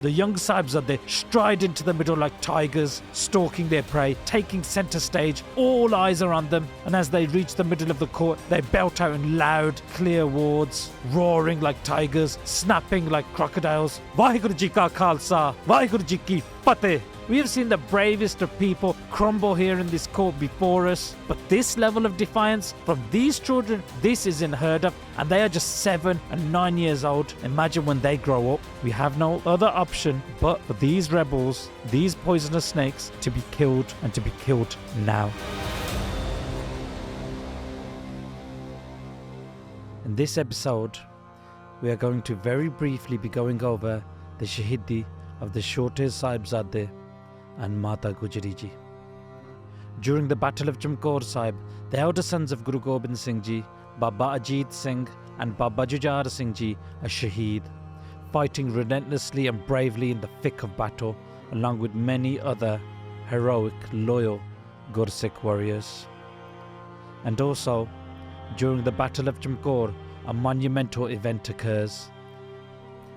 The young Sahibzade stride into the middle like tigers, stalking their prey, taking centre stage. All eyes are on them, and as they reach the middle of the court, they belt out in loud, clear words, roaring like tigers, snapping like crocodiles. Vaheguru Ji Ka Khalsa, Vaheguru Ji Ki Fateh. We have seen the bravest of people crumble here in this court before us, but this level of defiance from these children, this is unheard of, and they are just 7 and 9 years old. Imagine when they grow up. We have no other option but for these rebels, these poisonous snakes, to be killed, and to be killed now. In this episode, we are going to very briefly be going over the Shaheedi of the Chotte Sahibzade and Mata Gujri Ji. During the Battle of Chamkaur Sahib, the elder sons of Guru Gobind Singh Ji, Baba Ajit Singh and Baba Jujhar Singh Ji are Shaheed, fighting relentlessly and bravely in the thick of battle, along with many other heroic, loyal Gursikh warriors. And also, during the Battle of Chamkaur, a monumental event occurs,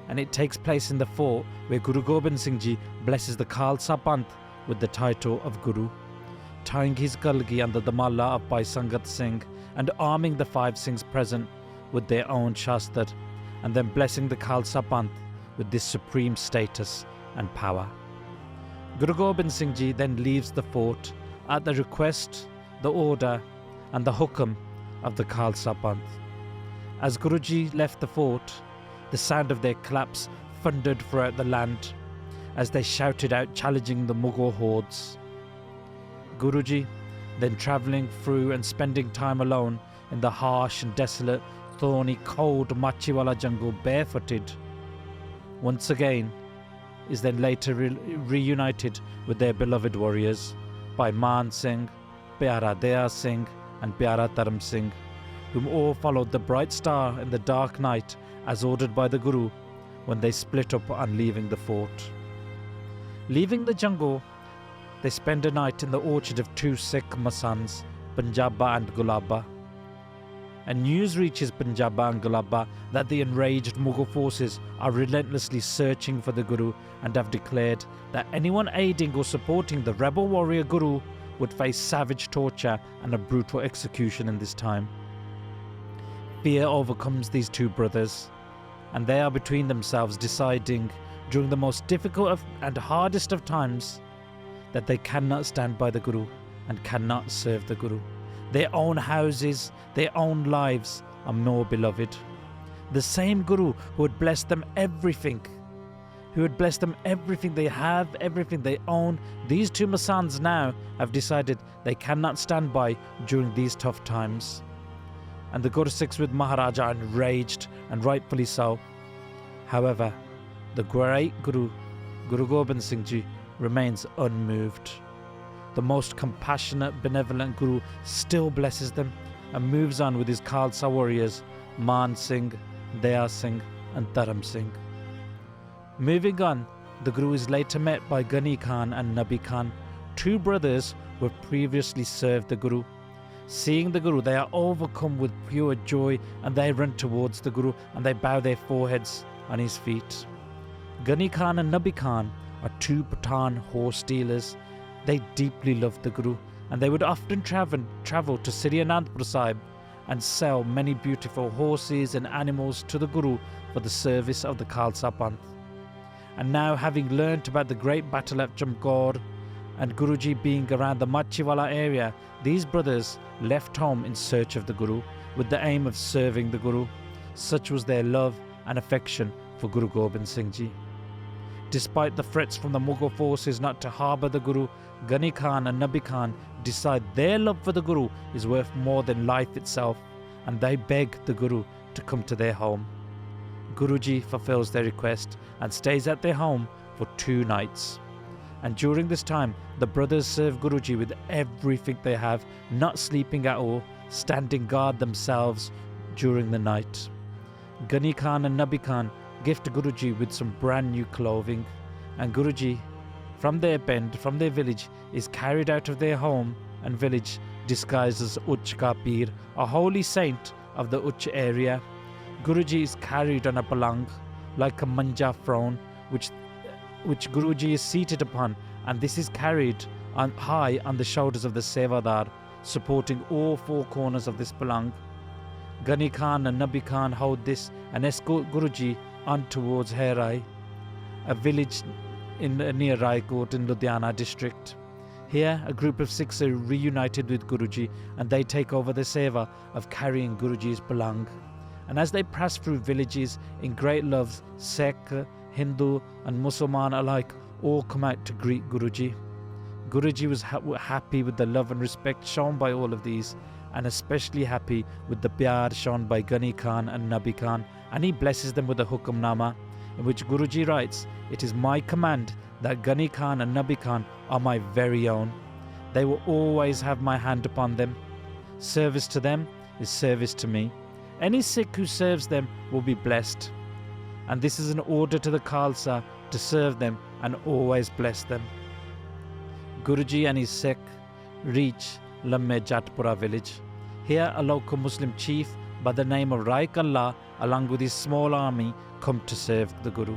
and it takes place in the fort where Guru Gobind Singh Ji blesses the Khalsa Panth with the title of Guru, tying his galgi under the mala of Bhai Sangat Singh and arming the 5 Singhs present with their own shastar, and then blessing the Khalsa Panth with this supreme status and power. Guru Gobind Singh Ji then leaves the fort at the request, the order and the hukam of the Khalsa Panth. As Guruji left the fort, the sound of their claps thundered throughout the land as they shouted out, challenging the Mughal hordes. Guruji, then travelling through and spending time alone in the harsh and desolate, thorny, cold Machiwala jungle barefooted, once again is then later reunited with their beloved warriors by Man Singh, Pyara Daya Singh and Pyara Dharam Singh, whom all followed the bright star in the dark night as ordered by the Guru when they split up on leaving the fort. Leaving the jungle, they spend a night in the orchard of 2 Sikh Masans, Punjaba and Gulaba. And news reaches Punjaba and Gulaba that the enraged Mughal forces are relentlessly searching for the Guru and have declared that anyone aiding or supporting the rebel warrior Guru would face savage torture and a brutal execution in this time. Fear overcomes these 2 brothers, and they are between themselves deciding, during the most difficult and hardest of times, that they cannot stand by the Guru and cannot serve the Guru. Their own houses, their own lives are more beloved. The same Guru who had blessed them everything, they have, everything they own, these 2 Masans now have decided they cannot stand by during these tough times. And the Gursikhs with Maharaja are enraged, and rightfully so. However, the great Guru, Guru Gobind Singh Ji, remains unmoved. The most compassionate, benevolent Guru still blesses them and moves on with his Khalsa warriors, Man Singh, Daya Singh and Dharam Singh. Moving on, the Guru is later met by Ghani Khan and Nabi Khan, 2 brothers who have previously served the Guru. Seeing the Guru, they are overcome with pure joy, and they run towards the Guru and they bow their foreheads on his feet. Ghani Khan and Nabi Khan are 2 Pathan horse dealers. They deeply loved the Guru, and they would often travel to Sri Anandpur Sahib and sell many beautiful horses and animals to the Guru for the service of the Khalsa Panth. And now, having learnt about the great Battle of Chamkaur and Guruji being around the Machiwala area, these brothers left home in search of the Guru with the aim of serving the Guru. Such was their love and affection for Guru Gobind Singh Ji. Despite the threats from the Mughal forces not to harbour the Guru, Ghani Khan and Nabi Khan decide their love for the Guru is worth more than life itself, and they beg the Guru to come to their home. Guruji fulfills their request and stays at their home for 2 nights. And during this time, the brothers serve Guruji with everything they have, not sleeping at all, standing guard themselves during the night. Ghani Khan and Nabi Khan gift Guruji with some brand new clothing, and Guruji, from their village, is carried out of their home and village disguised as Uch Ka Peer, a holy saint of the Uch area. Guruji is carried on a palang like a manja throne, which which Guruji is seated upon, and this is carried on high on the shoulders of the Sevadar, supporting all four corners of this palang. Ghani Khan and Nabi Khan hold this and escort Guruji on towards Herai, a village near Raikot in Ludhiana district. Here, a group of Sikhs are reunited with Guruji, and they take over the seva of carrying Guruji's palang. And as they pass through villages in great love, Sikh, Hindu and Musliman alike all come out to greet Guruji. Guruji was happy with the love and respect shown by all of these, and especially happy with the pyar shown by Ghani Khan and Nabi Khan, and he blesses them with a hukamnama, in which Guruji writes, "It is my command that Ghani Khan and Nabi Khan are my very own. They will always have my hand upon them. Service to them is service to me. Any Sikh who serves them will be blessed. And this is an order to the Khalsa to serve them and always bless them." Guruji and his Sikh reach Lamme Jatpura village. Here, a local Muslim chief by the name of Rai Kalla, along with his small army, come to serve the Guru.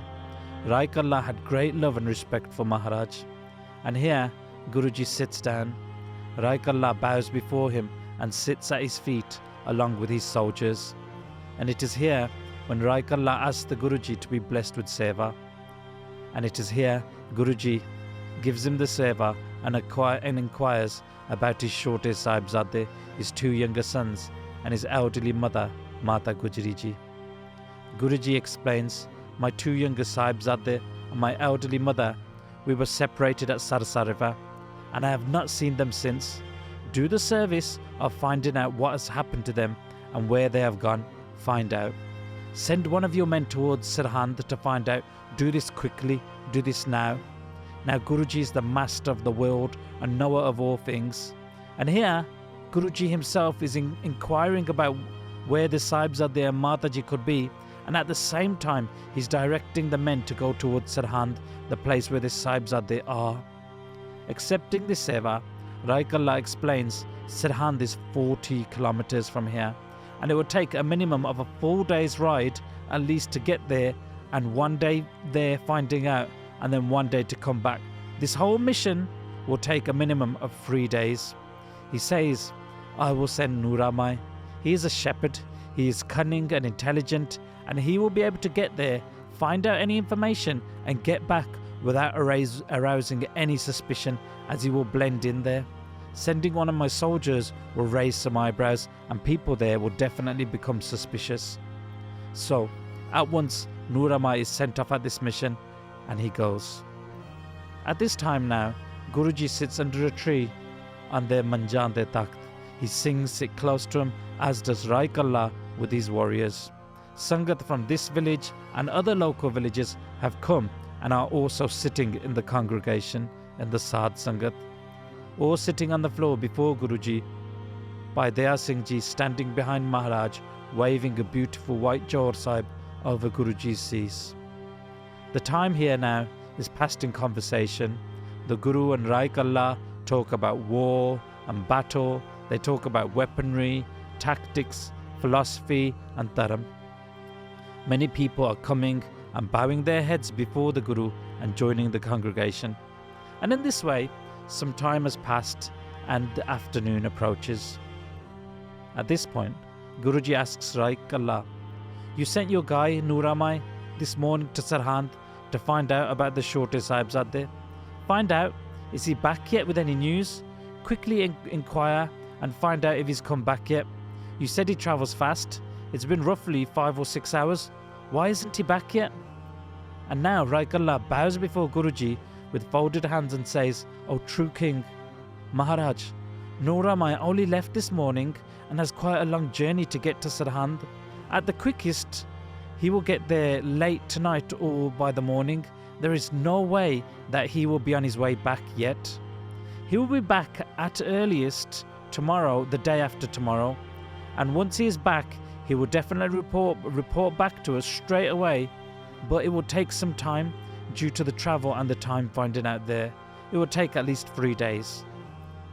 Rai Kalla had great love and respect for Maharaj. And here, Guruji sits down. Rai Kalla bows before him and sits at his feet along with his soldiers. And it is here when Rai Kalla asks the Guruji to be blessed with seva. And it is here Guruji gives him the seva and inquires about his Chotte Sahibzade, his two younger sons, and his elderly mother, Mata Gujri Ji. Guruji explains, "My two younger Sahibzade and my elderly mother, we were separated at Sarsa River, and I have not seen them since. Do the service of finding out what has happened to them and where they have gone. Find out. Send one of your men towards Sirhind to find out. Do this quickly. Do this now." Now Guruji is the master of the world and knower of all things. And here, Guruji himself is inquiring about where the Sahibzade and Mataji could be, and at the same time he's directing the men to go towards Sirhind, the place where the Sahibzade are. Accepting this seva, Rai Kalla explains Sirhind is 40 kilometers from here, and it would take a minimum of a full day's ride at least to get there, and one day there finding out, and then one day to come back. This whole mission will take a minimum of 3 days. He says, "I will send Nuramai. He is a shepherd, he is cunning and intelligent, and he will be able to get there, find out any information, and get back without arousing any suspicion, as he will blend in there. Sending one of my soldiers will raise some eyebrows, and people there will definitely become suspicious." So, at once, Nuramai is sent off at this mission, and he goes. At this time now, Guruji sits under a tree on their Manjande Takht. He sings, sit close to him, as does Rai Kalla with his warriors. Sangat from this village and other local villages have come and are also sitting in the congregation in the Sad Sangat. All sitting on the floor before Guruji, by Daya Singh Ji standing behind Maharaj, waving a beautiful white Chotte Sahib over Guruji's cease. The time here now is passed in conversation. The Guru and Rai Kalla talk about war and battle. They talk about weaponry, tactics, philosophy and dharam. Many people are coming and bowing their heads before the Guru and joining the congregation. And in this way, some time has passed and the afternoon approaches. At this point, Guruji asks Rai Kalla, "You sent your guy Nuramai this morning to Sirhind to find out about the Chotte Sahibzade. Find out, is he back yet with any news? Quickly inquire and find out if he's come back yet. You said he travels fast. It's been roughly 5 or 6 hours. Why isn't he back yet?" And now Rai Kalla bows before Guruji with folded hands and says, "O true king, Maharaj, Nuramai only left this morning and has quite a long journey to get to Sirhind. At the quickest, he will get there late tonight or by the morning. There is no way that he will be on his way back yet. He will be back at earliest tomorrow, the day after tomorrow. And once he is back, he will definitely report back to us straight away. But it will take some time due to the travel and the time finding out there. It will take at least 3 days."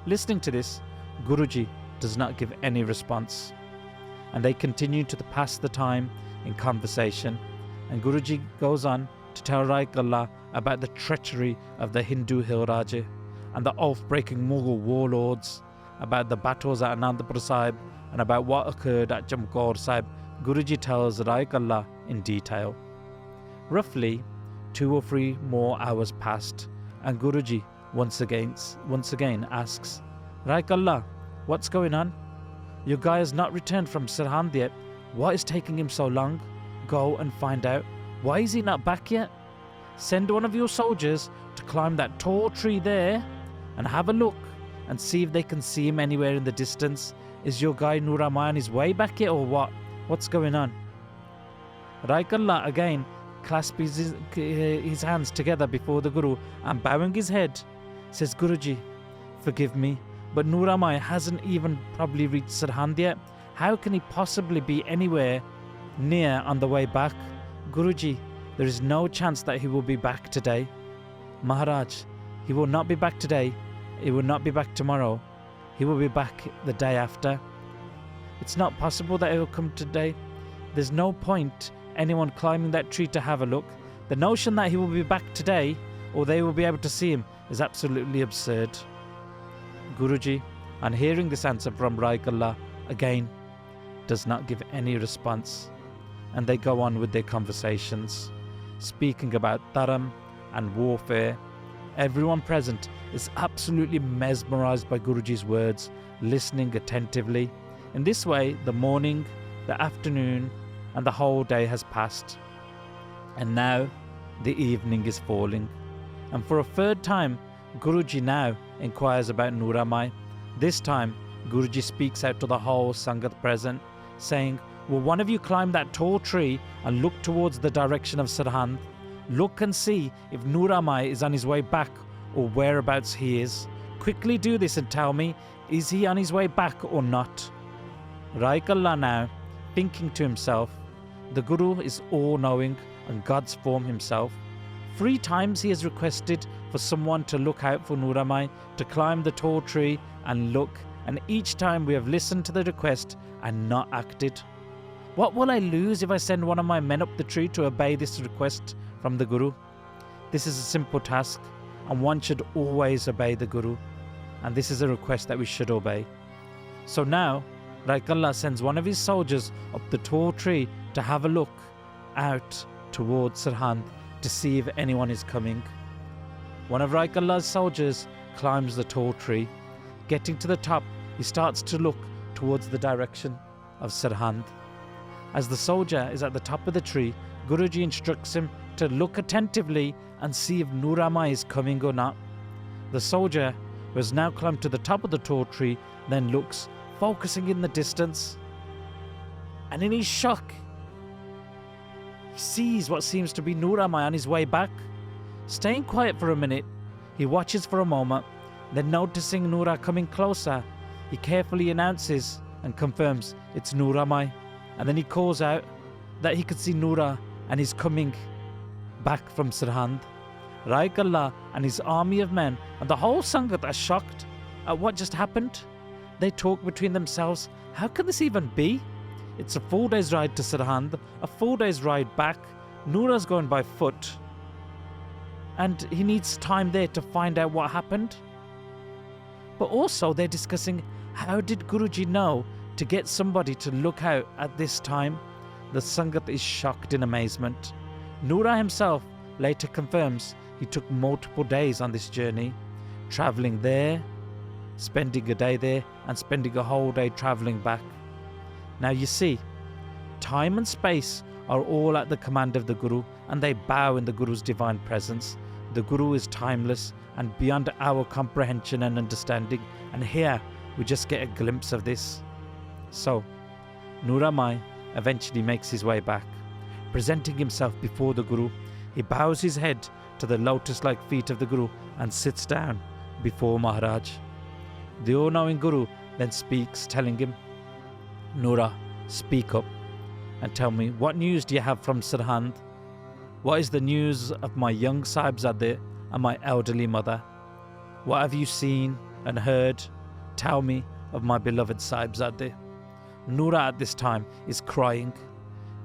Listening to this, Guruji does not give any response. And they continue to pass the time in conversation, and Guruji goes on to tell Rai Kalla about the treachery of the Hindu hill Raja and the oath-breaking Mughal warlords, about the battles at Anandpur Sahib, and about what occurred at Chamkaur Sahib, Guruji tells Rai Kalla in detail. Roughly 2 or 3 more hours passed, and Guruji once again asks, Rai Kalla, what's going on? Your guy has not returned from Sirhind yet. What is taking him so long? Go and find out. Why is he not back yet? Send one of your soldiers to climb that tall tree there and have a look and see if they can see him anywhere in the distance. Is your guy Nur Mai on his way back yet or what? What's going on? Rai Kalla again clasps his hands together before the Guru and bowing his head says, Guruji, forgive me, but Nur Mai hasn't even probably reached Sirhind yet. How can he possibly be anywhere near on the way back? Guruji, there is no chance that he will be back today. Maharaj, he will not be back today. He will not be back tomorrow. He will be back the day after. It's not possible that he will come today. There's no point anyone climbing that tree to have a look. The notion that he will be back today or they will be able to see him is absolutely absurd. Guruji, on hearing this answer from Rai Kalla, again does not give any response, and they go on with their conversations, speaking about dharam and warfare. Everyone present is absolutely mesmerized by Guruji's words, listening attentively. In this way, the morning, the afternoon, and the whole day has passed. And now, the evening is falling. And for a third time, Guruji now inquires about Nur Mai. This time, Guruji speaks out to the whole Sangat present, saying, will one of you climb that tall tree and look towards the direction of Sirhind? Look and see if Nur Mai is on his way back or whereabouts he is. Quickly do this and tell me, is he on his way back or not? Rai Kalla now, thinking to himself, the Guru is all-knowing and God's form himself. 3 times he has requested for someone to look out for Nur Mai, to climb the tall tree and look, and each time we have listened to the request and not acted. What will I lose if I send one of my men up the tree to obey this request from the Guru? This is a simple task, and one should always obey the Guru, and this is a request that we should obey. So now, Rai Kalla sends one of his soldiers up the tall tree to have a look out towards Sirhind to see if anyone is coming. One of Rai Kalla's soldiers climbs the tall tree. Getting to the top, he starts to look towards the direction of Sirhind. As the soldier is at the top of the tree, Guruji instructs him to look attentively and see if Nur Mai is coming or not. The soldier, who has now climbed to the top of the tall tree, then looks, focusing in the distance. And in his shock, he sees what seems to be Nur Mai on his way back. Staying quiet for a minute, he watches for a moment, then noticing Nur coming closer, he carefully announces and confirms it's Nur Mai. And then he calls out that he could see Nur and he's coming back from Sirhind. Rai Kalla and his army of men and the whole Sangat are shocked at what just happened. They talk between themselves, how can this even be? It's a full day's ride to Sirhind, a full day's ride back. Nura's going by foot, and he needs time there to find out what happened. But also they're discussing, how did Guruji know to get somebody to look out at this time? The Sangat is shocked in amazement. Nura himself later confirms he took multiple days on this journey, travelling there, spending a day there, and spending a whole day travelling back. Now you see, time and space are all at the command of the Guru, and they bow in the Guru's divine presence. The Guru is timeless and beyond our comprehension and understanding, and here we just get a glimpse of this. So, Nur Mai eventually makes his way back. Presenting himself before the Guru, he bows his head to the lotus-like feet of the Guru and sits down before Maharaj. The all-knowing Guru then speaks, telling him, Nura, speak up and tell me, what news do you have from Sirhind? What is the news of my young Sahibzade and my elderly mother? What have you seen and heard? Tell me of my beloved Sahibzade. Nura at this time is crying,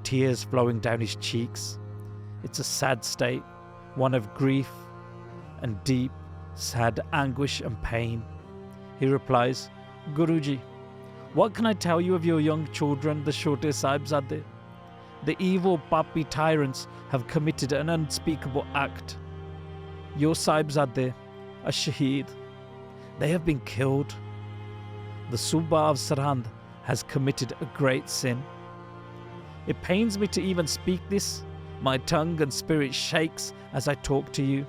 tears flowing down his cheeks. It's a sad state. one of grief and deep, sad anguish and pain. He replies, Guruji, what can I tell you of your young children, the Chotte Sahibzade? The evil Papi tyrants have committed an unspeakable act. Your Sahibzade, a Shaheed, they have been killed. The Subah of Sarhand has committed a great sin. It pains me to even speak this. My tongue and spirit shakes as I talk to you.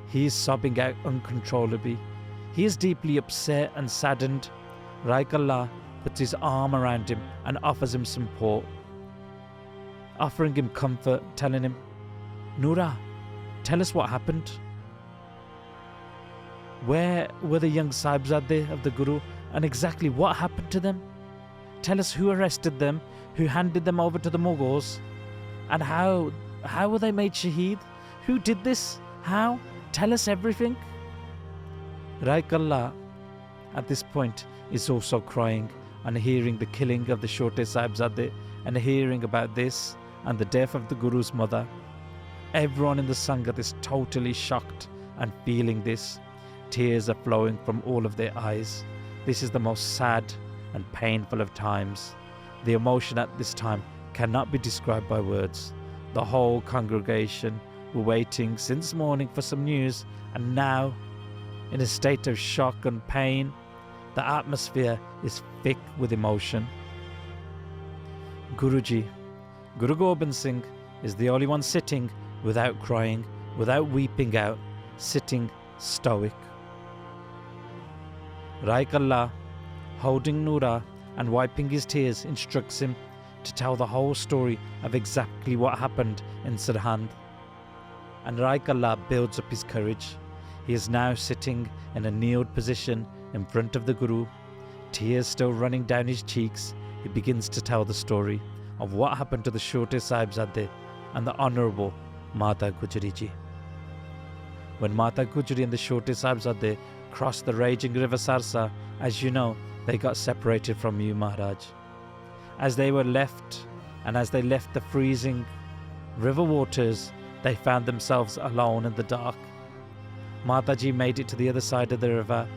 He is sobbing out uncontrollably. He is deeply upset and saddened. Raikallah puts his arm around him and offers him support, offering him comfort, telling him, Noora, tell us what happened. Where were the young Sahibzade of the Guru, and exactly what happened to them? Tell us who arrested them, who handed them over to the Mughals, and how were they made Shaheed? Who did this? How? Tell us everything. Raikallah at this point is also crying and hearing the killing of the Chotte Sahibzade and hearing about this and the death of the Guru's mother. Everyone in the Sangat is totally shocked and feeling this. Tears are flowing from all of their eyes. This is the most sad and painful of times. The emotion at this time cannot be described by words. The whole congregation were waiting since morning for some news, and now, in a state of shock and pain, the atmosphere is thick with emotion. Guruji, Guru Gobind Singh, is the only one sitting without crying, without weeping out, sitting stoic. Raikallah, holding Noora and wiping his tears, instructs him to tell the whole story of exactly what happened in Sarhand. And Raikallah builds up his courage. He is now sitting in a kneeled position in front of the Guru. Tears still running down his cheeks, he begins to tell the story of what happened to the Chotte Sahibzade and the Honourable Mata Gujri Ji. When Mata Gujri and the Chotte Sahibzade crossed the raging river Sarsa, as you know, they got separated from you, Maharaj. As they were left, and as they left the freezing river waters, they found themselves alone in the dark. Mataji made it to the other side of the river.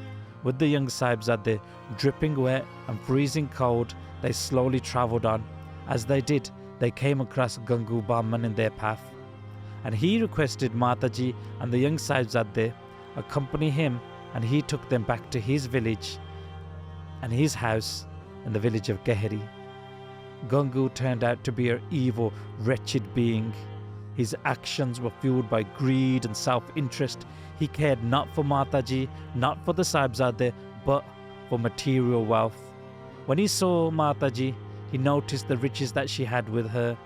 With the young Sahibzade dripping wet and freezing cold, they slowly travelled on. As they did, they came across Gangu Brahman in their path, and he requested Mataji and the young Sahibzade accompany him, and he took them back to his village and his house in the village of Gehri. Gangu turned out to be an evil, wretched being. His actions were fueled by greed and self-interest. He cared not for Mataji, not for the Sahibzade, but for material wealth. When he saw Mataji, he noticed the riches that she had with her,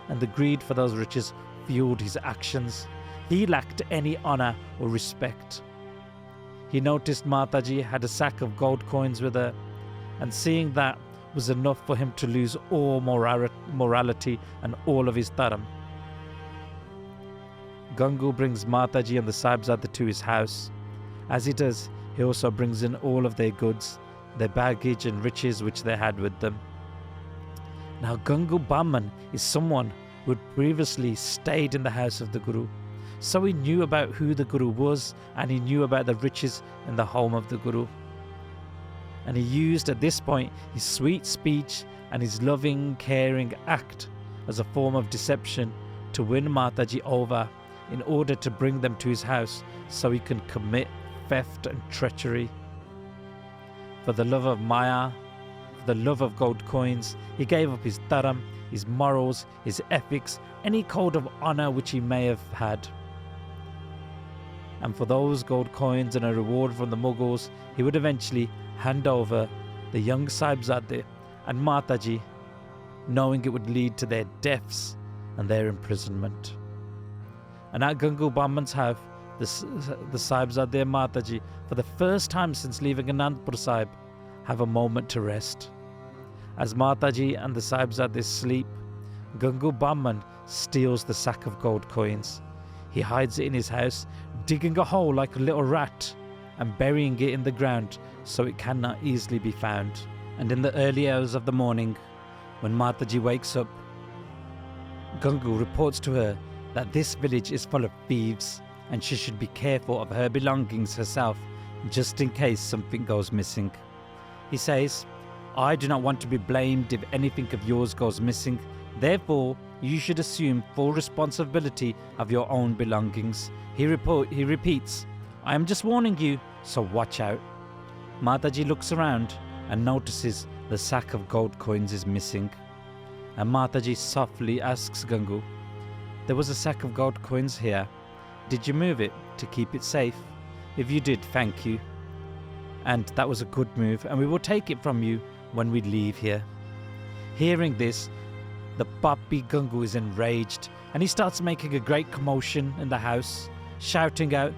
and the greed for those riches fueled his actions. He lacked any honour or respect. He noticed Mataji had a sack of gold coins with her, and seeing that was enough for him to lose all morality and all of his dharam. Gangu brings Mataji and the Sahibzade to his house. As he does, he also brings in all of their goods, their baggage and riches which they had with them. Now Gangu Brahman is someone who had previously stayed in the house of the Guru, so he knew about who the Guru was, and he knew about the riches in the home of the Guru. And he used at this point his sweet speech and his loving, caring act as a form of deception to win Mataji over, in order to bring them to his house so he can commit theft and treachery. For the love of Maya, for the love of gold coins, he gave up his dharam, his morals, his ethics, any code of honour which he may have had. And for those gold coins and a reward from the Mughals, he would eventually hand over the young Sahibzade and Mataji, knowing it would lead to their deaths and their imprisonment. And at Gangu Brahman's house, the Sahibzade and Mataji, for the first time since leaving Anandpur Sahib, have a moment to rest. As Mataji and the Sahibzade sleep, Gangu Brahman steals the sack of gold coins. He hides it in his house, digging a hole like a little rat and burying it in the ground so it cannot easily be found. And in the early hours of the morning, when Mataji wakes up, Gangu reports to her that this village is full of thieves and she should be careful of her belongings herself just in case something goes missing. He says, I do not want to be blamed if anything of yours goes missing. Therefore, you should assume full responsibility of your own belongings. He repeats, I am just warning you, so watch out. Mataji looks around and notices the sack of gold coins is missing. And Mataji softly asks Gangu, there was a sack of gold coins here. Did you move it to keep it safe? If you did, thank you. And that was a good move, and we will take it from you when we leave here. Hearing this, the Papi Gangu is enraged, and he starts making a great commotion in the house, shouting out,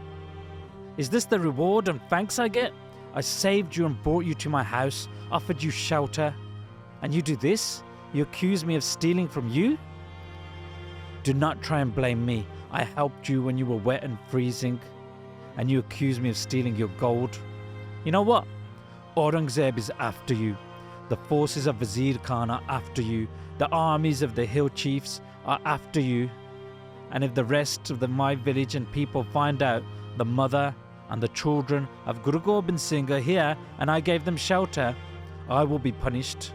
is this the reward and thanks I get? I saved you and brought you to my house, offered you shelter, and you do this? You accuse me of stealing from you? Do not try and blame me. I helped you when you were wet and freezing, and you accuse me of stealing your gold. You know what? Aurangzeb is after you. The forces of Wazir Khan are after you. The armies of the hill chiefs are after you. And if the rest of my village and people find out the mother and the children of Guru Gobind Singh are here and I gave them shelter, I will be punished.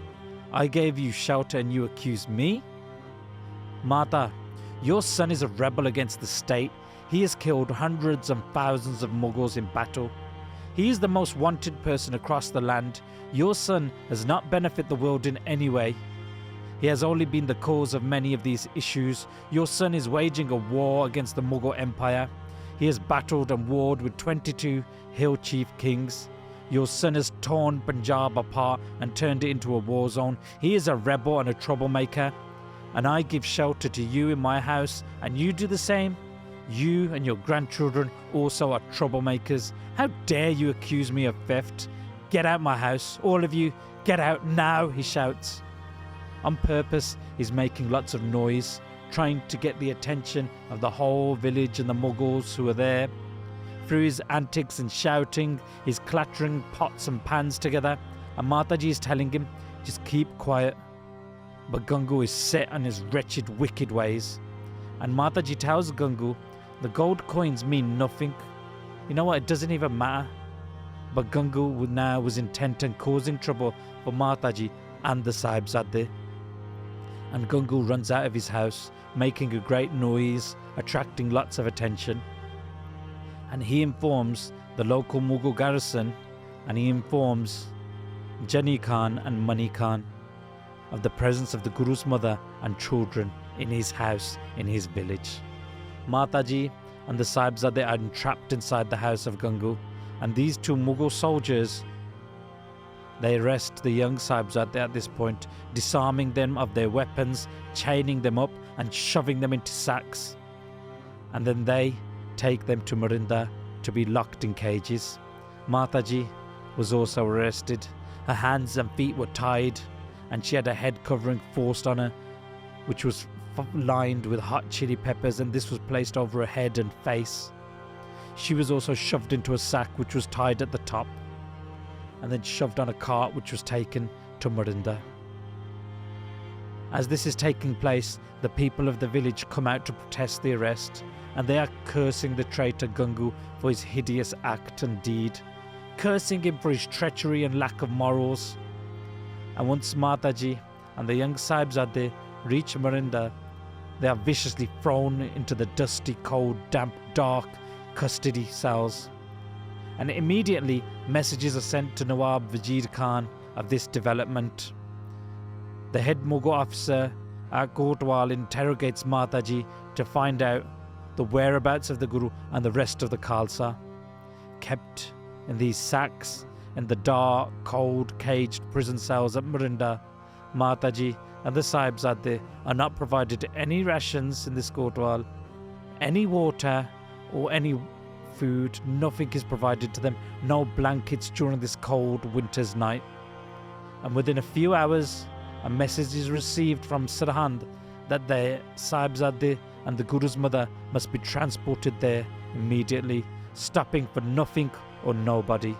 I gave you shelter and you accuse me? Mata, your son is a rebel against the state. He has killed hundreds and thousands of Mughals in battle. He is the most wanted person across the land. Your son has not benefited the world in any way. He has only been the cause of many of these issues. Your son is waging a war against the Mughal Empire. He has battled and warred with 22 hill chief kings. Your son has torn Punjab apart and turned it into a war zone. He is a rebel and a troublemaker. And I give shelter to you in my house, and you do the same. You and your grandchildren also are troublemakers. How dare you accuse me of theft? Get out my house, all of you. Get out now, he shouts. On purpose, he's making lots of noise, trying to get the attention of the whole village and the Mughals who are there. Through his antics and shouting, he's clattering pots and pans together, and Mataji is telling him, just keep quiet. But Gangu is set on his wretched, wicked ways. And Mataji tells Gangu, the gold coins mean nothing. You know what, it doesn't even matter. But Gangu now was intent on causing trouble for Mataji and the Sahibzade. And Gangu runs out of his house, making a great noise, attracting lots of attention. And he informs the local Mughal garrison, and he informs Jani Khan and Mani Khan of the presence of the Guru's mother and children in his house, in his village. Mataji and the Sahibzade are entrapped inside the house of Gangu, and these two Mughal soldiers, they arrest the young Sahibzade at this point, disarming them of their weapons, chaining them up and shoving them into sacks. And then they take them to Marinda to be locked in cages. Mataji was also arrested. Her hands and feet were tied, and she had a head covering forced on her, which was lined with hot chili peppers, and this was placed over her head and face. She was also shoved into a sack which was tied at the top, and then shoved on a cart which was taken to Marinda. As this is taking place, the people of the village come out to protest the arrest, and they are cursing the traitor Gangu for his hideous act and deed, cursing him for his treachery and lack of morals. And once Mataji and the young Sahibzade reach Marinda, they are viciously thrown into the dusty, cold, damp, dark custody cells. And immediately messages are sent to Nawab Wazir Khan of this development. The head Mughal officer at Kotwal interrogates Mataji to find out the whereabouts of the Guru and the rest of the Khalsa. Kept in these sacks in the dark, cold, caged prison cells at Marinda, Mataji and the Sahibzade are not provided any rations in this Kotwal, any water or any food. Nothing is provided to them, no blankets during this cold winter's night. And within a few hours, a message is received from Sirhind that the Sahibzade and the Guru's mother must be transported there immediately, stopping for nothing or nobody.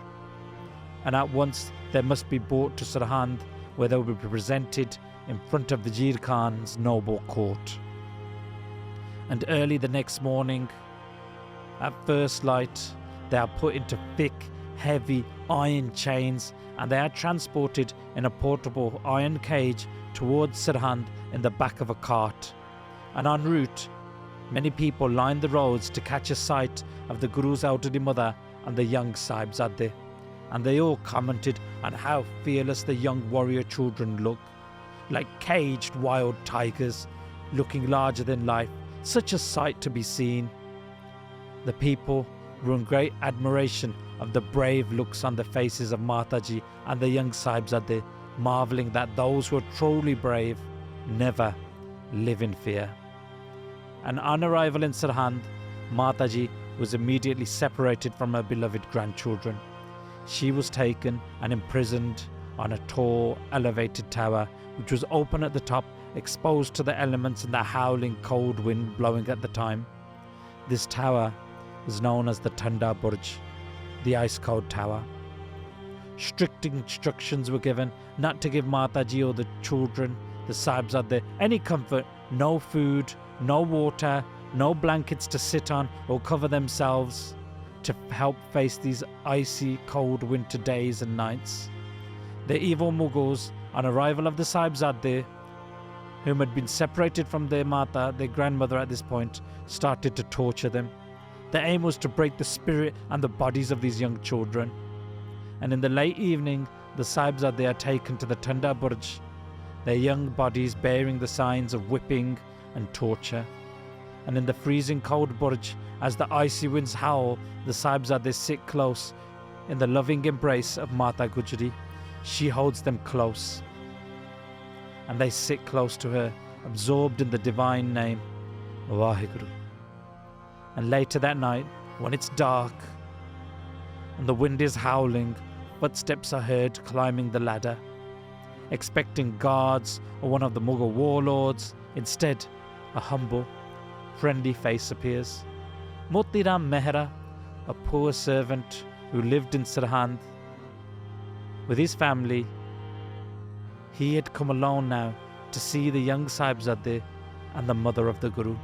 And at once they must be brought to Sirhind, where they will be presented in front of Wazir Khan's noble court. And early the next morning, at first light, they are put into thick, heavy iron chains, and they are transported in a portable iron cage towards Sirhind in the back of a cart. And en route, many people lined the roads to catch a sight of the Guru's elderly mother and the young Sahibzade, and they all commented on how fearless the young warrior children look, like caged wild tigers, looking larger than life, such a sight to be seen. The people were in great admiration of the brave looks on the faces of Mataji and the young Sahibzade, marvelling that those who are truly brave never live in fear. And on arrival in Sirhind, Mataji was immediately separated from her beloved grandchildren. She was taken and imprisoned on a tall, elevated tower, which was open at the top, exposed to the elements and the howling cold wind blowing at the time. This tower is known as the Thanda Burj, the ice cold tower. Strict instructions were given not to give Mataji or the children, the Sahibzade, any comfort, no food, no water, no blankets to sit on or cover themselves, to help face these icy cold winter days and nights. The evil Mughals, on arrival of the Sahibzade, whom had been separated from their Mata, their grandmother at this point, started to torture them. The aim was to break the spirit and the bodies of these young children. And in the late evening, the Sahibzade are taken to the Thanda Burj, their young bodies bearing the signs of whipping and torture. And in the freezing cold Burj, as the icy winds howl, the Sahibzades sit close in the loving embrace of Mata Gujri. She holds them close, and they sit close to her, absorbed in the divine name, Vaheguru. And later that night, when it's dark and the wind is howling, footsteps are heard climbing the ladder. Expecting guards or one of the Mughal warlords, instead, a humble, friendly face appears. Motiram Mehra, a poor servant who lived in Sirhind with his family. He had come alone now to see the young Sahibzade and the mother of the Guru.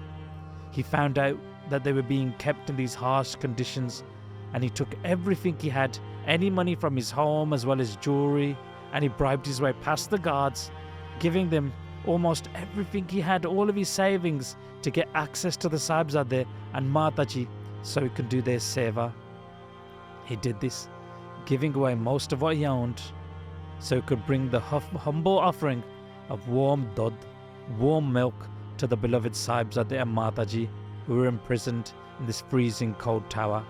He found out that they were being kept in these harsh conditions, and he took everything he had, any money from his home as well as jewelry, and he bribed his way past the guards, giving them almost everything he had, all of his savings, to get access to the Sahibzade and Mataji so he could do their seva. He did this, giving away most of what he owned so he could bring the humble offering of warm dud, warm milk, to the beloved Sahibzade and Mataji, who were imprisoned in this freezing cold tower.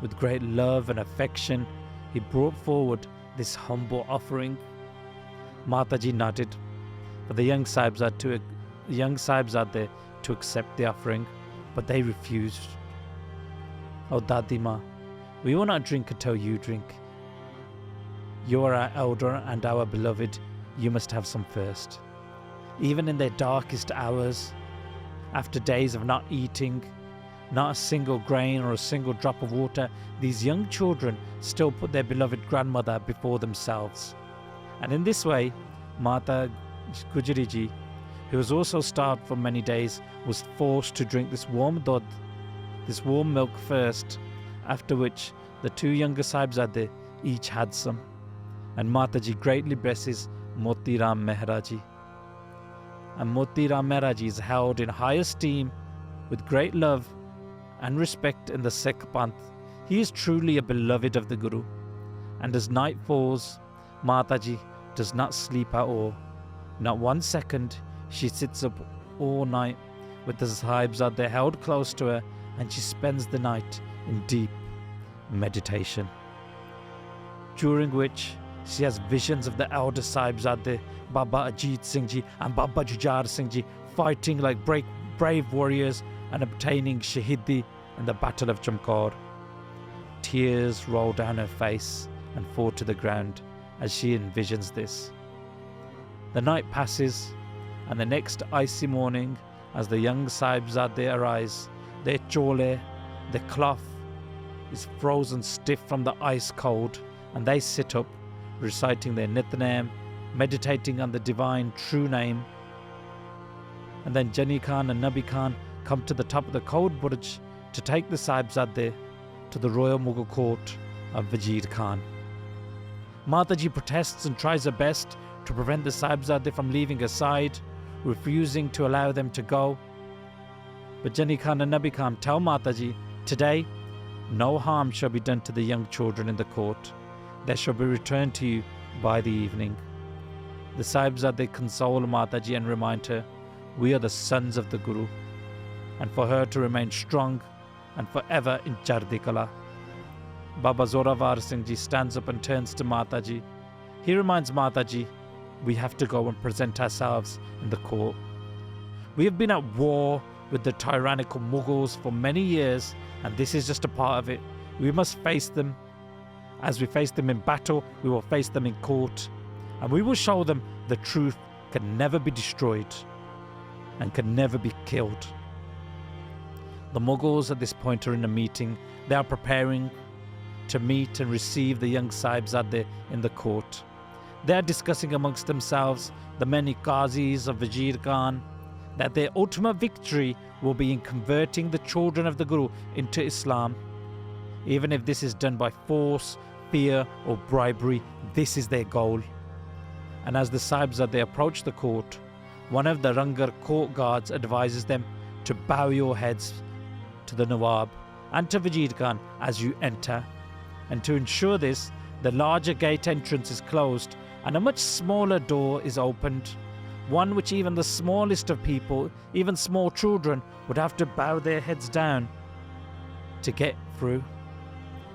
With great love and affection, he brought forward this humble offering. Mataji nodded for the young Sahibzade to accept the offering, but they refused. "Oh Dadima, we will not drink until you drink. You are our elder and our beloved, you must have some first." Even in their darkest hours, after days of not eating, not a single grain or a single drop of water, these young children still put their beloved grandmother before themselves. And in this way, Mata Gujri Ji, who was also starved for many days, was forced to drink this warm dud, this warm milk first, after which the two younger Sahibzade each had some. And Mataji greatly blesses Motiram Mehra Ji. And Motiram Mehra Ji is held in high esteem with great love and respect in the Sikh Panth. He is truly a beloved of the Guru. And as night falls, Mataji does not sleep at all. Not 1 second. She sits up all night with the Sahibzade held close to her, and she spends the night in deep meditation, during which she has visions of the elder Sahibzade, Baba Ajit Singh Ji and Baba Jujhar Singh Ji, fighting like brave warriors and obtaining Shaheedi in the Battle of Chamkaur. Tears roll down her face and fall to the ground as she envisions this. The night passes, and the next icy morning, as the young Sahibzade arise, their chole, the cloth, is frozen stiff from the ice cold, and they sit up, reciting their Nitnem, meditating on the divine true name. And then Jani Khan and Nabi Khan come to the top of the Code Burj to take the Sahibzade to the royal Mughal court of Wazir Khan. Mataji protests and tries her best to prevent the Sahibzade from leaving her side, refusing to allow them to go. But Jani Khan and Nabi Khan tell Mataji, today, no harm shall be done to the young children in the court. They shall be returned to you by the evening. The Sahibzade console Mataji and remind her, we are the sons of the Guru, and for her to remain strong and forever in Chardi Kala. Baba Zorawar Singh Ji stands up and turns to Mataji. He reminds Mataji, we have to go and present ourselves in the court. We have been at war with the tyrannical Mughals for many years, and this is just a part of it. We must face them. As we face them in battle, we will face them in court, and we will show them the truth can never be destroyed and can never be killed. The Mughals at this point are in a meeting. They are preparing to meet and receive the young Sahibzade in the court. They are discussing amongst themselves, the many Qazis of Wazir Khan, that their ultimate victory will be in converting the children of the Guru into Islam. Even if this is done by force, fear or bribery, this is their goal. And as the Sahibzade approach the court, one of the Rangar court guards advises them to bow your heads to the Nawab and to Wazir Khan as you enter. And to ensure this, the larger gate entrance is closed and a much smaller door is opened, one which even the smallest of people, even small children, would have to bow their heads down to get through.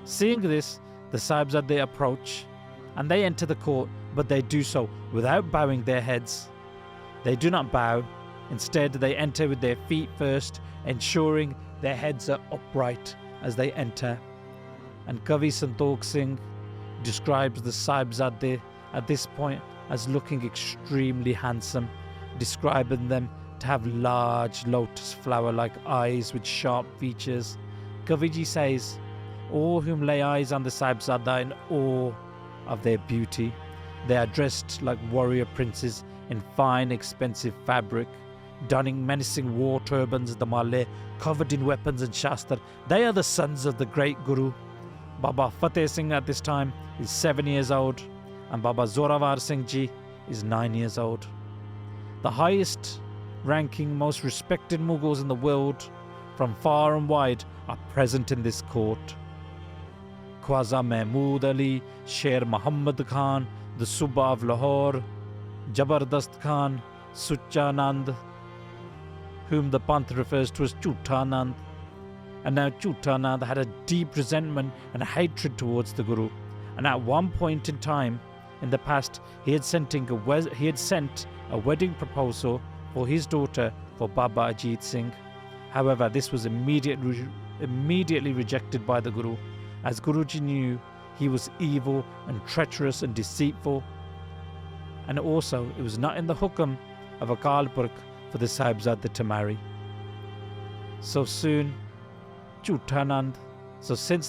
Seeing this, the Sahibzade approach and they enter the court, but they do so without bowing their heads. They do not bow. Instead, they enter with their feet first, ensuring their heads are upright as they enter. And Kavi Santokh Singh describes the Sahibzade at this point as looking extremely handsome, describing them to have large lotus flower-like eyes with sharp features. Kaviji says, all whom lay eyes on the Sahibzade are in awe of their beauty. They are dressed like warrior princes in fine, expensive fabric, donning menacing war turbans, the Malay, covered in weapons and shastra. They are the sons of the great Guru. Baba Fateh Singh at this time is 7 years old, and Baba Zorawar Singh Ji is 9 years old. The highest ranking, most respected Mughals in the world from far and wide are present in this court. Khwaja Mahmud Ali, Sher Muhammad Khan, the Subha of Lahore, Jabardast Khan, Suchanand, whom the Panth refers to as Chuttanand. And now Chuttanand had a deep resentment and hatred towards the Guru. And at one point in time in the past, he had sent a wedding proposal for his daughter for Baba Ajit Singh. However, this was immediately rejected by the Guru, as Guruji knew he was evil and treacherous and deceitful. And also, it was not in the hukam of Akal Purkh for the Sahibzade to marry. So since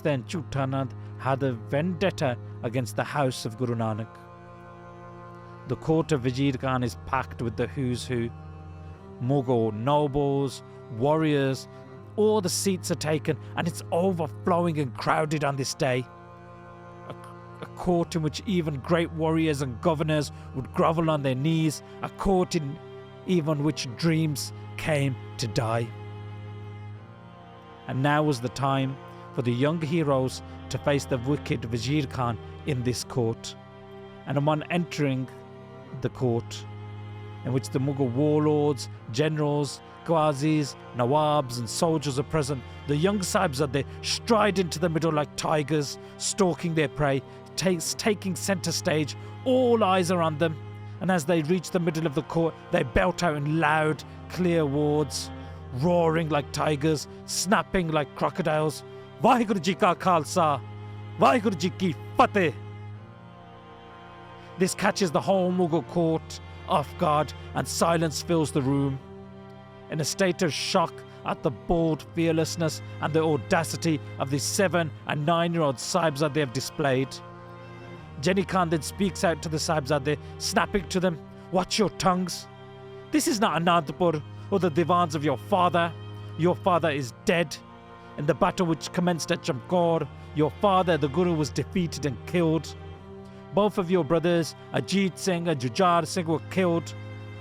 then, Chuttanand had a vendetta against the house of Guru Nanak. The court of Wazir Khan is packed with the who's who. Mughal nobles, warriors, all the seats are taken, and it's overflowing and crowded on this day. A court in which even great warriors and governors would grovel on their knees, a court in even which dreams came to die. And now was the time for the young heroes to face the wicked Wazir Khan in this court. And upon entering the court, in which the Mughal warlords, generals, Qazis, Nawabs and soldiers are present, the young Sahibzade stride into the middle like tigers, stalking their prey, taking centre stage. All eyes are on them, and as they reach the middle of the court, they belt out in loud, clear words, roaring like tigers, snapping like crocodiles. Vaheguru Ji Ka Khalsa, Vaheguru Ji Ki Fateh. This catches the whole Mughal court off guard, and silence fills the room. In a state of shock at the bold fearlessness and the audacity of the 7 and 9-year-old Sahibzade they have displayed, Jenny Khan then speaks out to the Sahibzade, snapping to them, "Watch your tongues. This is not Anandpur or the divans of your father. your father is dead. In the battle which commenced at Chamkaur, your father, the Guru, was defeated and killed. Both of your brothers, Ajit Singh and Jujar Singh, were killed.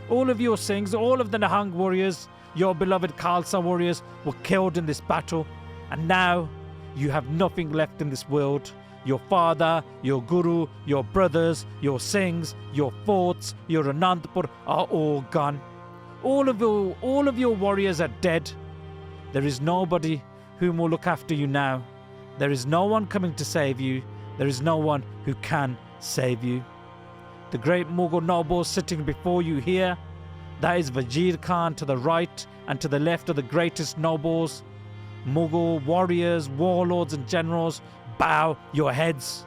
All of your Singhs, all of the Nahang warriors, your beloved Khalsa warriors, were killed in this battle. And now you have nothing left in this world. Your father, your Guru, your brothers, your Singhs, your forts, your Anandpur are all gone. All of your warriors are dead. There is nobody whom will look after you now. There is no one coming to save you. There is no one who can save you. The great Mughal nobles sitting before you here, that is Wazir Khan to the right and to the left of the greatest nobles. Mughal warriors, warlords and generals, bow your heads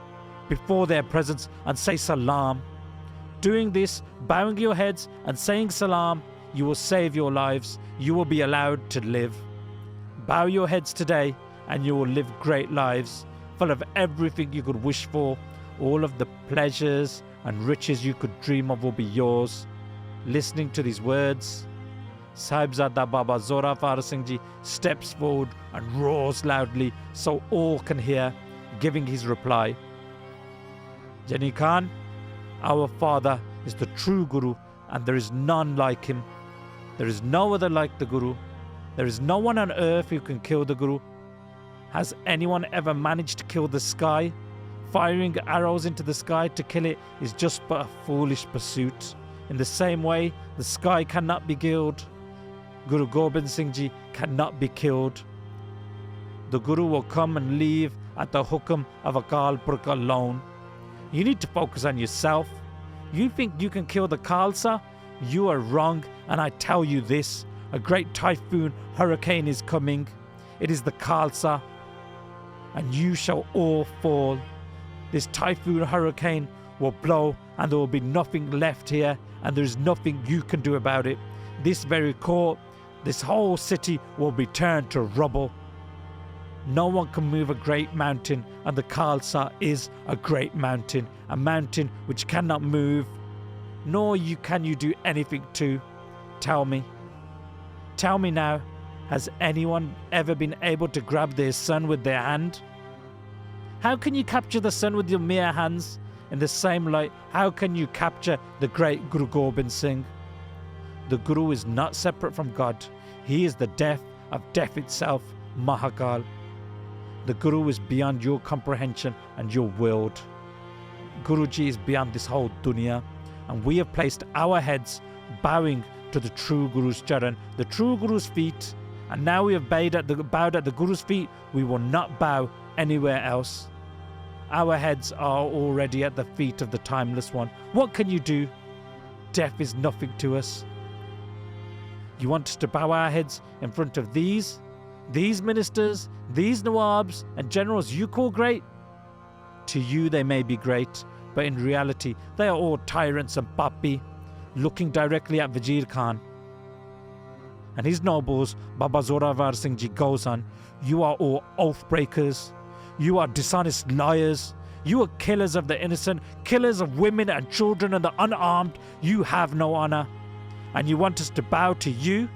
before their presence and say salam. Doing this, bowing your heads and saying salam, you will save your lives. You will be allowed to live. Bow your heads today and you will live great lives, full of everything you could wish for. All of the pleasures and riches you could dream of will be yours. Listening to these words, Sahibzada Baba Zorawar Singh Ji steps forward and roars loudly so all can hear, giving his reply. Jani Khan, our father is the true Guru and there is none like him. There is no other like the Guru. There is no one on earth who can kill the Guru. Has anyone ever managed to kill the sky? Firing arrows into the sky to kill it is just but a foolish pursuit. In the same way, the sky cannot be killed. Guru Gobind Singh Ji cannot be killed. The Guru will come and leave at the hukam of Akal Purkh alone. You need to focus on yourself. You think you can kill the Khalsa? You are wrong, and I tell you this. A great typhoon hurricane is coming. It is the Khalsa, and you shall all fall. This typhoon hurricane will blow and there will be nothing left here and there is nothing you can do about it. This very court, this whole city will be turned to rubble. No one can move a great mountain and the Khalsa is a great mountain, a mountain which cannot move, nor can you do anything to. Tell me now, has anyone ever been able to grab their sun with their hand? How can you capture the sun with your mere hands? In the same light, how can you capture the great Guru Gobind Singh? The Guru is not separate from God. He is the death of death itself, Mahakal. The Guru is beyond your comprehension and your world. Guruji is beyond this whole dunya, and we have placed our heads bowing to the true Guru's charan, the true Guru's feet, and now we have bowed at the Guru's feet. We will not bow anywhere else. Our heads are already at the feet of the Timeless One. What can you do? Death is nothing to us. You want us to bow our heads in front of these ministers, these Nawabs and generals you call great? To you they may be great, but in reality they are all tyrants and papi, looking directly at Wazir Khan. And his nobles, Baba Zorawar Singh Ji goes on, you are all oath breakers. You are dishonest liars. You are killers of the innocent, killers of women and children and the unarmed. You have no honor. And you want us to bow to you?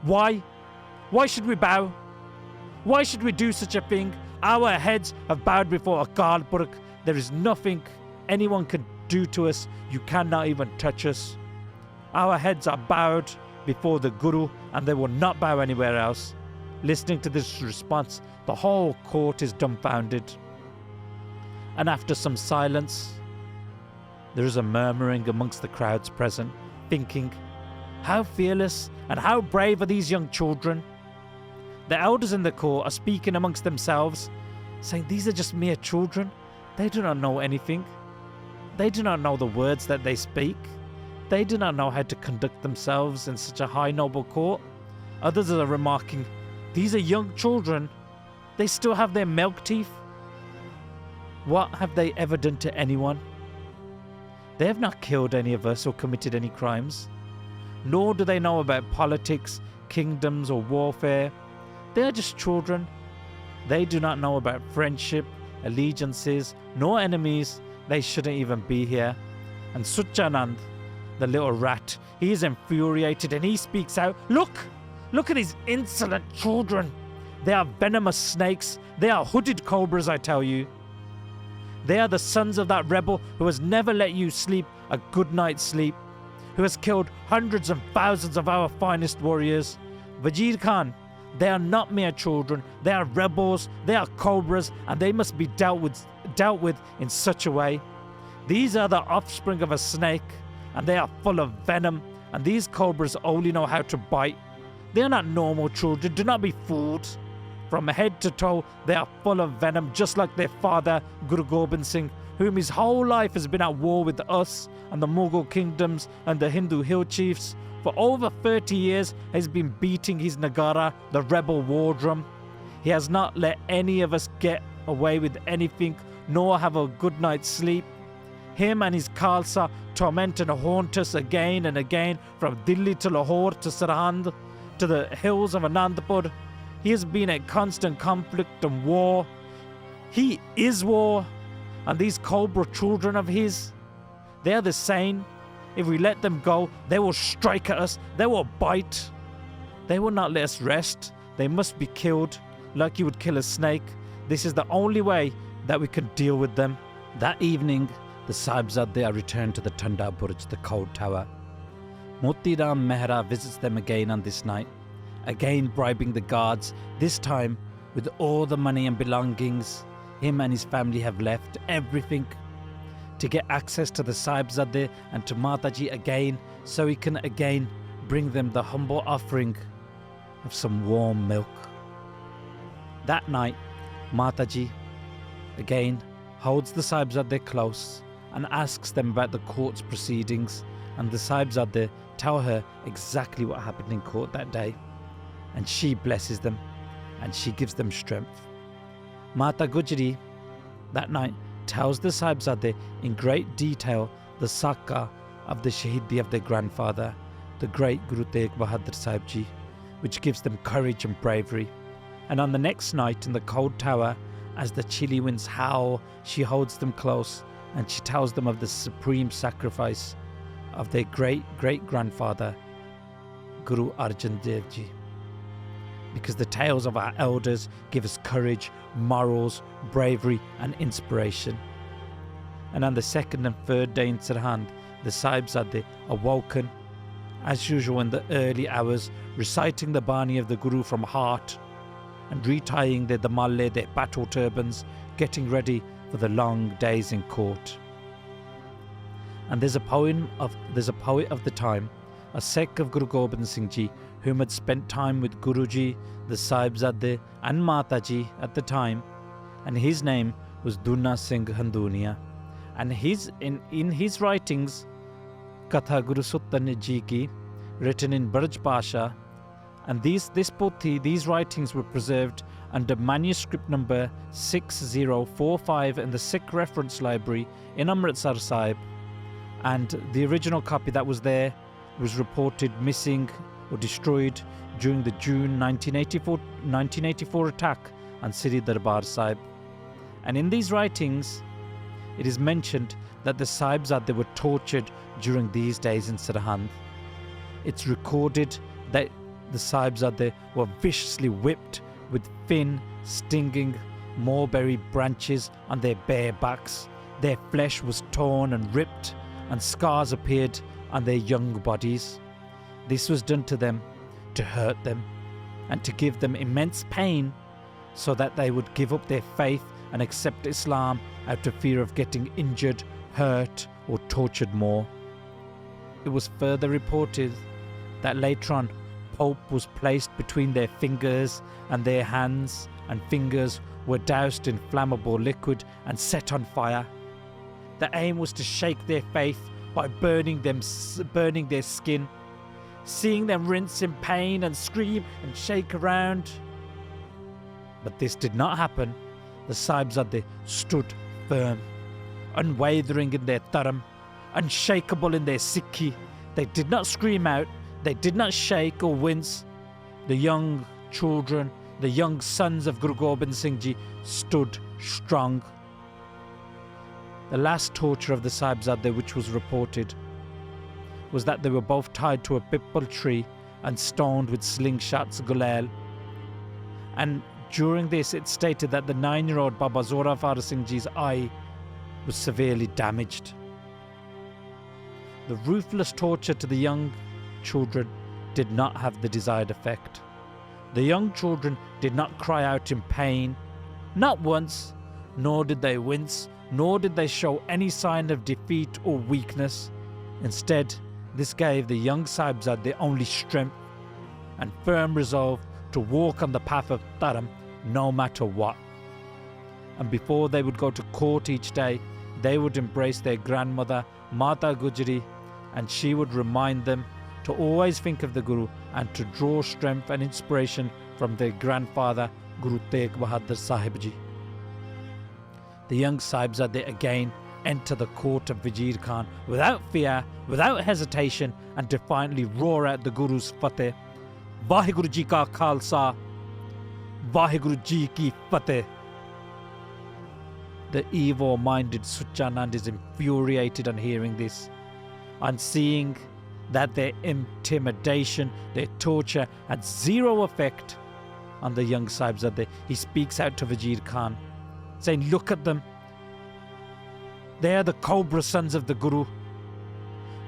Why? Why should we bow? Why should we do such a thing? Our heads have bowed before Akal Purkh. There is nothing anyone can do to us. You cannot even touch us. Our heads are bowed before the Guru and they will not bow anywhere else. Listening to this response, the whole court is dumbfounded. And after some silence, there is a murmuring amongst the crowds present, thinking, how fearless and how brave are these young children? The elders in the court are speaking amongst themselves, saying these are just mere children. They do not know anything. They do not know the words that they speak. They do not know how to conduct themselves in such a high noble court. Others are remarking, these are young children. They still have their milk teeth. What have they ever done to anyone? They have not killed any of us or committed any crimes. Nor do they know about politics, kingdoms or warfare. They are just children. They do not know about friendship, allegiances, nor enemies. They shouldn't even be here. And Suchanand, the little rat, he is infuriated and he speaks out, look Look at these insolent children. They are venomous snakes. They are hooded cobras, I tell you. They are the sons of that rebel who has never let you sleep a good night's sleep, who has killed hundreds and thousands of our finest warriors. Wazir Khan, they are not mere children. They are rebels. They are cobras, and they must be dealt with in such a way. These are the offspring of a snake, and they are full of venom, and these cobras only know how to bite. They are not normal children. Do not be fooled. From head to toe, they are full of venom, just like their father, Guru Gobind Singh, whom his whole life has been at war with us and the Mughal kingdoms and the Hindu hill chiefs. For over 30 years, he's been beating his Nagara, the rebel war drum. He has not let any of us get away with anything, nor have a good night's sleep. Him and his Khalsa torment and haunt us again and again, from Delhi to Lahore to Sarhand to the hills of Anandpur. He has been at constant conflict and war. He is war. And these cobra children of his, they are the same. If we let them go, they will strike at us. They will bite. They will not let us rest. They must be killed like you would kill a snake. This is the only way that we can deal with them. That evening, the Sahibzade are returned to the Tanda Burj, the cold tower. Moti Ram Mehra visits them again on this night, again bribing the guards, this time with all the money and belongings him and his family have left, everything, to get access to the Sahibzade and to Mataji again, so he can again bring them the humble offering of some warm milk. That night, Mataji again holds the Sahibzade close and asks them about the court's proceedings, and the Sahibzade tell her exactly what happened in court that day, and she blesses them and she gives them strength. Mata Gujri that night tells the Sahibzade in great detail the saga of the Shaheedi of their grandfather, the great Guru Tegh Bahadur Sahib Ji, which gives them courage and bravery. And on the next night in the cold tower, as the chilly winds howl, she holds them close and she tells them of the supreme sacrifice of their great-great-grandfather, Guru Arjan Dev Ji. Because the tales of our elders give us courage, morals, bravery and inspiration. And on the second and third day in Sarhand, the Sahibzade are woken, as usual in the early hours, reciting the Bani of the Guru from heart and retying their damalle, their battle turbans, getting ready for the long days in court. And there's a poet of the time, a Sikh of Guru Gobind Singh Ji, whom had spent time with Guruji, the Sahibzade and Mataji at the time, and his name was Duna Singh Handunia. And in his writings, Katha Guru Sultan Ji Ki, written in Braj Pasha, and these writings were preserved under manuscript number 6045 in the Sikh Reference Library in Amritsar Sahib, and the original copy that was there was reported missing or destroyed during the June 1984 attack on Sri Darbar Sahib. And in these writings, it is mentioned that the Sahibzade were tortured during these days in Sarhand. It's recorded that the Sahibzade were viciously whipped with thin, stinging mulberry branches on their bare backs. Their flesh was torn and ripped, and scars appeared on their young bodies. This was done to them to hurt them and to give them immense pain, so that they would give up their faith and accept Islam out of fear of getting injured, hurt or tortured more. It was further reported that later on pulp was placed between their fingers, and their hands and fingers were doused in flammable liquid and set on fire. The aim was to shake their faith by burning their skin, seeing them rinse in pain and scream and shake around. But this did not happen. The Sahibzade stood firm, unwavering in their dharam, unshakable in their Sikhi. They did not scream out, they did not shake or wince. The young children, the young sons of Guru Gobind Singh Ji stood strong. The last torture of the Sahibzade which was reported was that they were both tied to a pipal tree and stoned with slingshots, gulal. And during this, it stated that the 9-year-old Baba Zorawar Singh Ji's eye was severely damaged. The ruthless torture to the young children did not have the desired effect. The young children did not cry out in pain, not once, nor did they wince, nor did they show any sign of defeat or weakness. Instead, this gave the young Sahibzade only strength and firm resolve to walk on the path of dharam no matter what. And before they would go to court each day, they would embrace their grandmother, Mata Gujri, and she would remind them to always think of the Guru and to draw strength and inspiration from their grandfather, Guru Gobind Singh Ji. The young Sahibzade again enter the court of Wazir Khan without fear, without hesitation, and defiantly roar out the Guru's Fateh. Vaheguru Ji ka Khalsa, Vaheguru Ji ki Fateh. The evil-minded Suchanand is infuriated on hearing this, on seeing that their intimidation, their torture had zero effect on the young Sahibzade. He speaks out to Wazir Khan, saying, "Look at them. They are the cobra sons of the Guru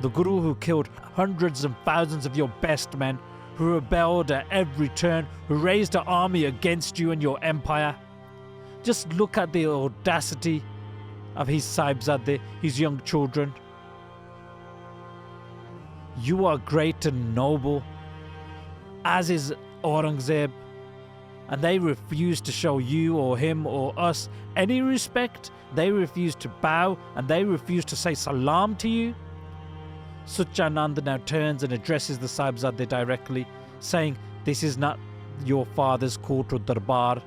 who killed hundreds and thousands of your best men, who rebelled at every turn, who raised an army against you and your empire. Just look at the audacity of his Sahibzade, his young children. You are great and noble, as is Aurangzeb, and they refuse to show you or him or us any respect. They refuse to bow, and they refuse to say salam to you." Suchanand now turns and addresses the Sahibzade directly, saying, "This is not your father's court or darbar.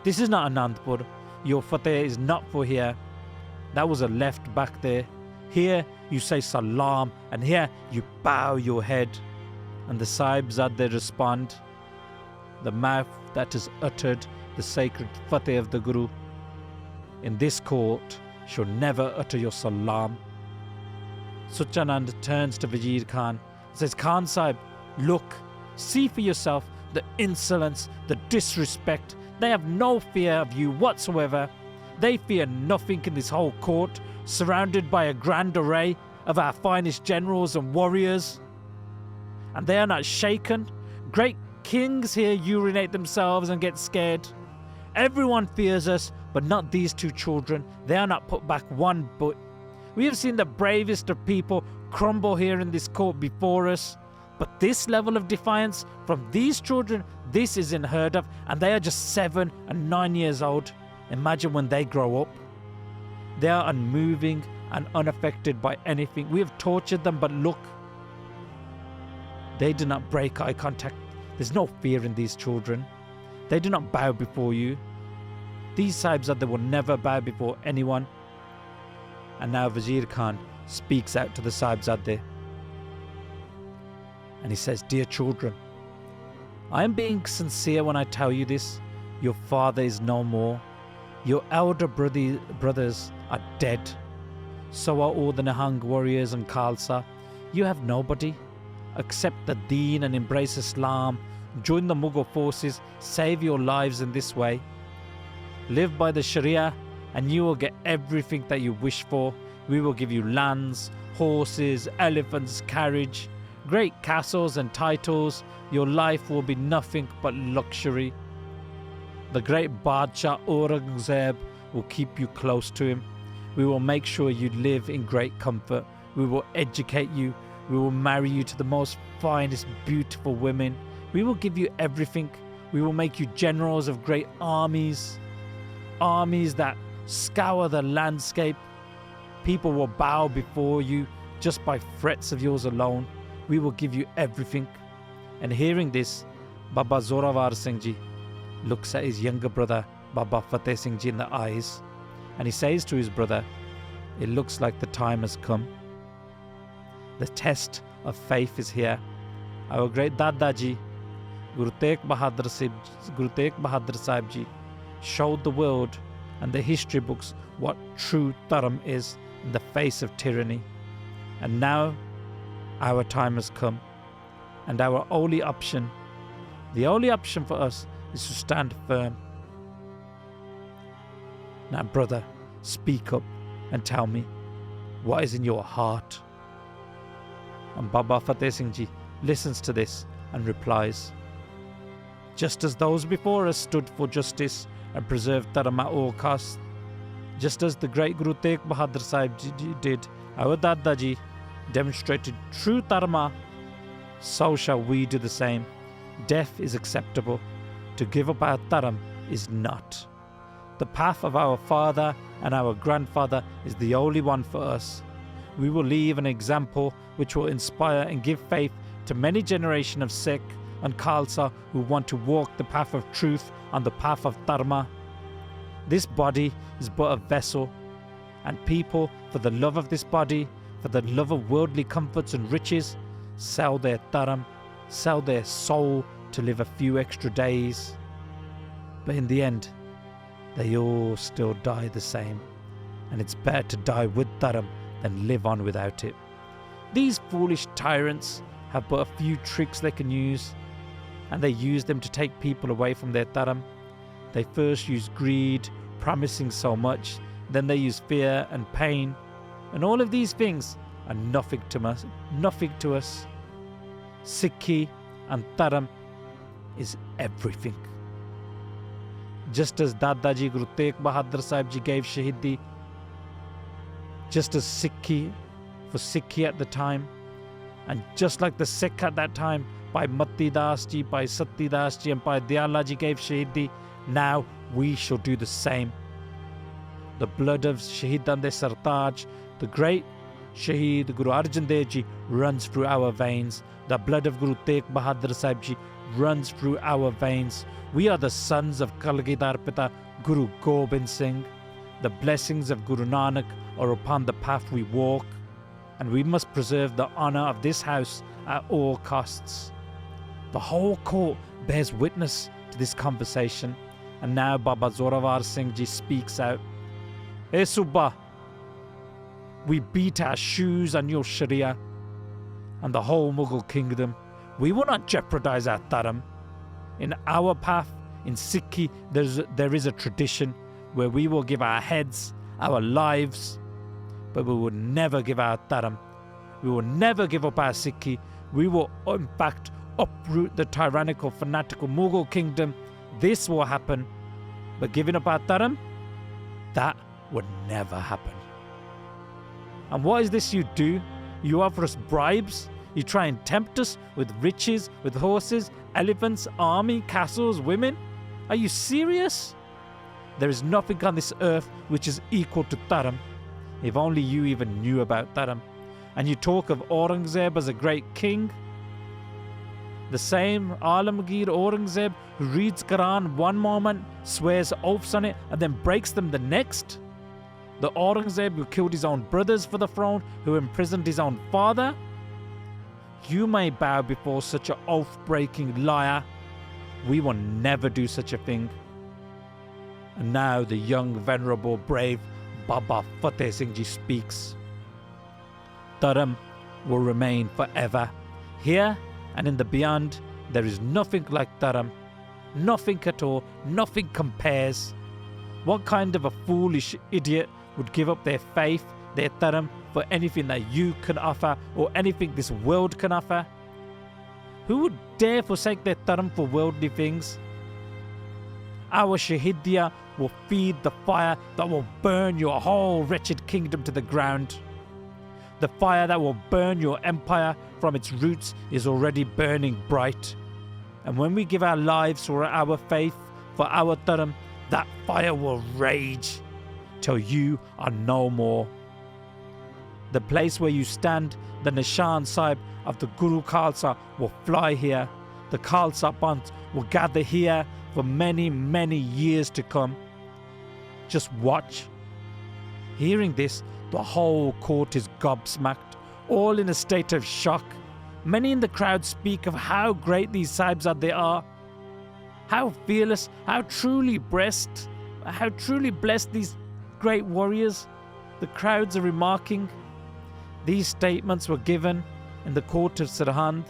This is not Anandpur. Your Fateh is not for here. That was a left back there. Here you say salam, and here you bow your head." And the Sahibzade respond, "The mouth that has uttered the sacred Fateh of the Guru in this court shall never utter your salam." Suchanand turns to Wazir Khan and says, "Khan Sahib, look, see for yourself the insolence, the disrespect. They have no fear of you whatsoever. They fear nothing in this whole court, surrounded by a grand array of our finest generals and warriors. And they are not shaken. Great kings here urinate themselves and get scared. Everyone fears us, but not these two children. They are not put back one bit. We have seen the bravest of people crumble here in this court before us. But this level of defiance from these children, this is unheard of, and they are just 7 and 9 years old. Imagine when they grow up. They are unmoving and unaffected by anything. We have tortured them, but look. They do not break eye contact. There's no fear in these children. They do not bow before you. These Sahibzade will never bow before anyone." And now Wazir Khan speaks out to the Sahibzade. And he says, "Dear children, I am being sincere when I tell you this. Your father is no more. Your elder brothers are dead. So are all the Nihang warriors and Khalsa. You have nobody. Accept the deen and embrace Islam. Join the Mughal forces. Save your lives in this way. Live by the Sharia and you will get everything that you wish for. We will give you lands, horses, elephants, carriage, great castles and titles. Your life will be nothing but luxury. The great Badshah Aurangzeb will keep you close to him. We will make sure you live in great comfort. We will educate you. We will marry you to the most finest, beautiful women. We will give you everything. We will make you generals of great armies. Armies that scour the landscape. People will bow before you just by threats of yours alone. We will give you everything." And hearing this, Baba Zorawar Singh Ji looks at his younger brother, Baba Fateh Singh Ji, in the eyes, and he says to his brother, "It looks like the time has come. The test of faith is here. Our great Dadaji, Guru Bahadur Sahib Ji, showed the world and the history books what true dharam is in the face of tyranny. And now our time has come. and our only option, the only option for us, is to stand firm. Now, brother, speak up and tell me, what is in your heart? And Baba Fateh Singh Ji listens to this and replies, just as those before us stood for justice and preserved Dharam at all costs, just as the great Guru Tegh Bahadur Sahib Ji did, our Dada Ji demonstrated true Dharma, so shall we do the same. Death is acceptable. To give up our Dharam is not. The path of our father and our grandfather is the only one for us. We will leave an example which will inspire and give faith to many generations of Sikh and Khalsa who want to walk the path of truth on the path of Dharma. This body is but a vessel, and people, for the love of this body, for the love of worldly comforts and riches, sell their Dharam, sell their soul to live a few extra days. But in the end, they all still die the same, and it's better to die with Dharam than live on without it. These foolish tyrants have but a few tricks they can use, and they use them to take people away from their Dharam. They first use greed, promising so much, then they use fear and pain, and all of these things are nothing to us. Sikhi and Dharam is everything. Just as Dadaji Guru Tegh Bahadur Sahib Ji gave Shaheedi, just as Sikhi for Sikhi at the time, and just like the Sikh at that time, by Mati Das Ji, by Sati Das Ji, and by Diyala Ji gave Shaheedi, now we shall do the same. The blood of Shaheedan de Sartaj, the great Shaheed Guru Arjan Dev Ji, runs through our veins. The blood of Guru Tegh Bahadur Sahib Ji runs through our veins. We are the sons of Kalgidar Pita Guru Gobind Singh. The blessings of Guru Nanak are upon the path we walk, and we must preserve the honour of this house at all costs. The whole court bears witness to this conversation, and now Baba Zorawar Singh Ji speaks out. Hey Subba, we beat our shoes on your Sharia and the whole Mughal kingdom. We will not jeopardize our Dharam. In our path, in Sikhi, there is a tradition where we will give our heads, our lives, but we will never give our Dharam. We will never give up our Sikhi. We will in fact uproot the tyrannical, fanatical Mughal kingdom. This will happen, but giving up our Dharam, that would never happen. And what is this you do? You offer us bribes? You try and tempt us with riches, with horses, elephants, army, castles, women? Are you serious? There is nothing on this earth which is equal to Dharam. If only you even knew about Dharam. And you talk of Aurangzeb as a great king? The same Alamgir Aurangzeb who reads Quran one moment, swears oaths on it, and then breaks them the next? The Aurangzeb who killed his own brothers for the throne, who imprisoned his own father? You may bow before such an oath-breaking liar. We will never do such a thing. And now the young, venerable, brave Baba Fateh Singh Ji speaks. Dharam will remain forever. Here and in the beyond, there is nothing like Dharam. Nothing at all. Nothing compares. What kind of a foolish idiot would give up their faith, their Dharam, for anything that you can offer or anything this world can offer? Who would dare forsake their Dharam for worldly things? Our Shaheediya will feed the fire that will burn your whole wretched kingdom to the ground. The fire that will burn your empire from its roots is already burning bright. And when we give our lives for our faith, for our Dharam, that fire will rage till you are no more. The place where you stand, the Nishan Sahib of the Guru Khalsa will fly here. The Khalsa Panth will gather here for many, many years to come. Just watch. Hearing this, the whole court is gobsmacked, all in a state of shock. Many in the crowd speak of how great these Sahibzade are, how fearless, how truly blessed these great warriors. The crowds are remarking. These statements were given in the court of Sirhind.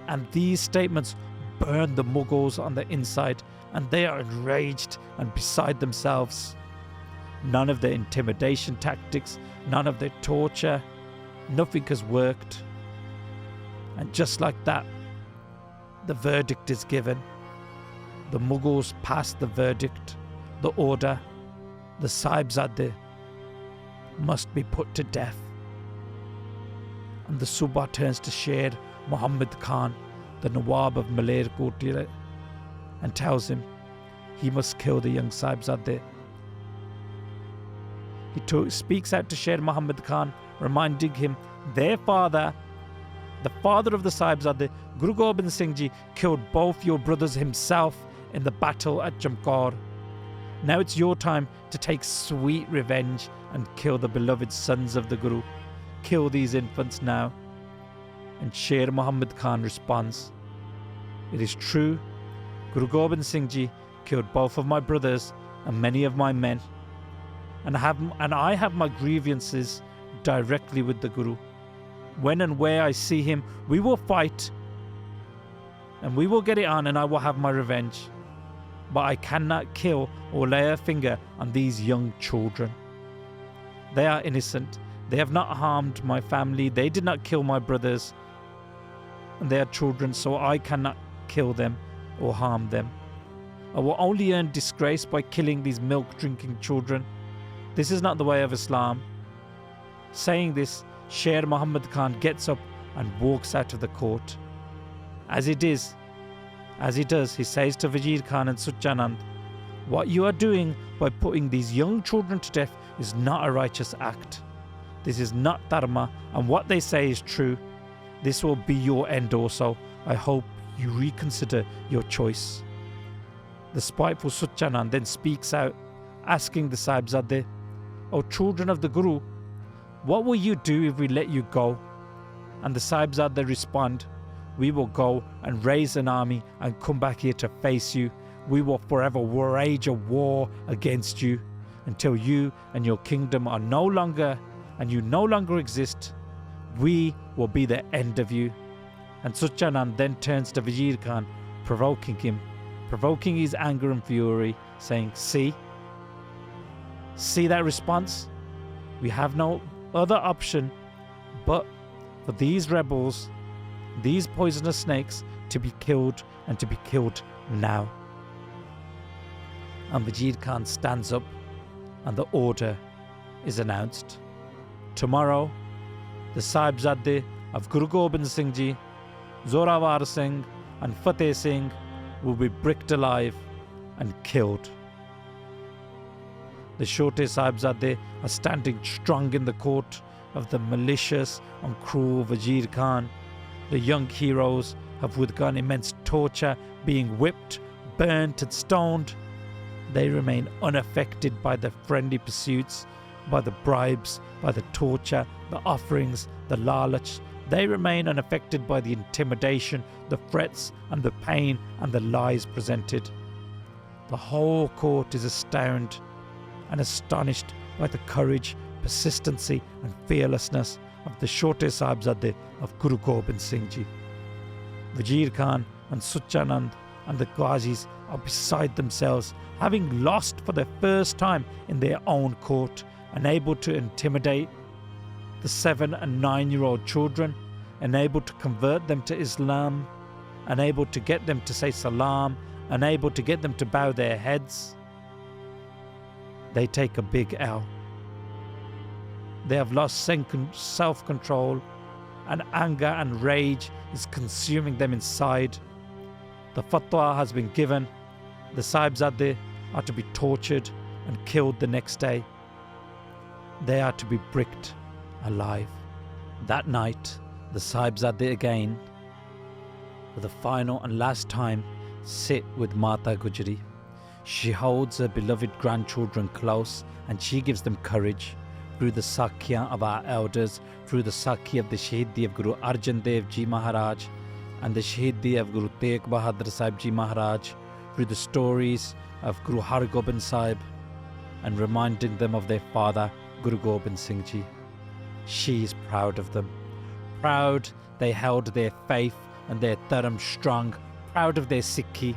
And these statements burn the Mughals on the inside, and they are enraged and beside themselves. None of their intimidation tactics, none of their torture, nothing has worked. And just like that, the verdict is given. The Mughals pass the verdict, the order. The Sahibzade must be put to death. And the Subah turns to Sher Muhammad Khan, the Nawab of Malerkotla, and tells him he must kill the young Sahibzade. He speaks out to Sher Muhammad Khan, reminding him their father, the father of the Sahibzade, Guru Gobind Singh Ji, killed both your brothers himself in the battle at Chamkaur. Now it's your time to take sweet revenge and kill the beloved sons of the Guru. Kill these infants now. And Sher Muhammad Khan responds, it is true, Guru Gobind Singh Ji killed both of my brothers and many of my men. And I have my grievances directly with the Guru. When and where I see him, we will fight and we will get it on, and I will have my revenge. But I cannot kill or lay a finger on these young children. They are innocent. They have not harmed my family. They did not kill my brothers. And they are children, so I cannot kill them or harm them. I will only earn disgrace by killing these milk-drinking children. This is not the way of Islam. Saying this, Sher Muhammad Khan gets up and walks out of the court. As he does, he says to Wazir Khan and Suchanand, what you are doing by putting these young children to death is not a righteous act. This is not dharma, and what they say is true. This will be your end also. I hope you reconsider your choice. The spiteful Suchanand then speaks out, asking the Sahibzade, O children of the Guru, what will you do if we let you go? And the Sahibzade respond, we will go and raise an army and come back here to face you. We will forever wage a war against you until you and your kingdom are no longer, and you no longer exist. We will be the end of you. And Suchanand then turns to Wazir Khan, provoking his anger and fury, saying, see that response? We have no other option but for these rebels, these poisonous snakes, to be killed, and to be killed now. And Wazir Khan stands up and the order is announced. Tomorrow, the Sahibzade of Guru Gobind Singh Ji, Zorawar Singh and Fateh Singh will be bricked alive and killed. The Chotte Sahibzade are standing strong in the court of the malicious and cruel Wazir Khan. The young heroes have withgone immense torture, being whipped, burnt and stoned. They remain unaffected by the friendly pursuits, by the bribes, by the torture, the offerings, the lalach. They remain unaffected by the intimidation, the threats and the pain and the lies presented. The whole court is astounded and astonished by the courage, persistency and fearlessness of the Chotte Sahibzade of Guru Gobind Singh Ji. Wazir Khan and Suchanand and the Ghazis are beside themselves, having lost for the first time in their own court, unable to intimidate the 7 and 9-year-old children, unable to convert them to Islam, unable to get them to say salam, unable to get them to bow their heads. They take a big L. They have lost self-control, and anger and rage is consuming them inside. The fatwa has been given. The Sahibzade are to be tortured and killed the next day. They are to be bricked alive. That night, the Sahibzade again, for the final and last time, sit with Mata Gujri. She holds her beloved grandchildren close, and she gives them courage through the Sakya of our elders, through the Sakya of the Shaheedi of Guru Arjan Dev Ji Maharaj and the Shaheedi of Guru Tegh Bahadur Sahib Ji Maharaj, through the stories of Guru Har Gobind Sahib, and reminding them of their father, Guru Gobind Singh Ji. She is proud of them. Proud they held their faith and their dharam strong, proud of their Sikhi.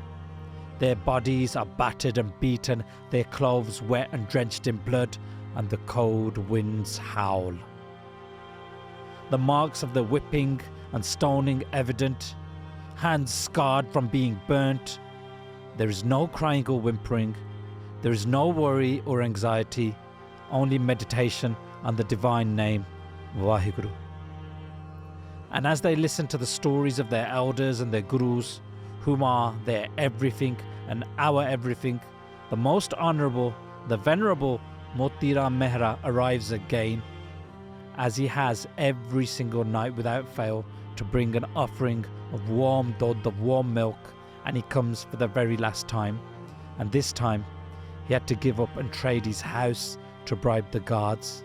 Their bodies are battered and beaten, their clothes wet and drenched in blood, and the cold winds howl. The marks of the whipping and stoning evident, hands scarred from being burnt. There is no crying or whimpering, there is no worry or anxiety, only meditation on the divine name, Vaheguru. And as they listen to the stories of their elders and their gurus, whom are their everything and our everything, the most honourable, the venerable Motiram Mehra arrives again, as he has every single night without fail, to bring an offering of warm dodh, of warm milk, and he comes for the very last time. And this time he had to give up and trade his house to bribe the guards,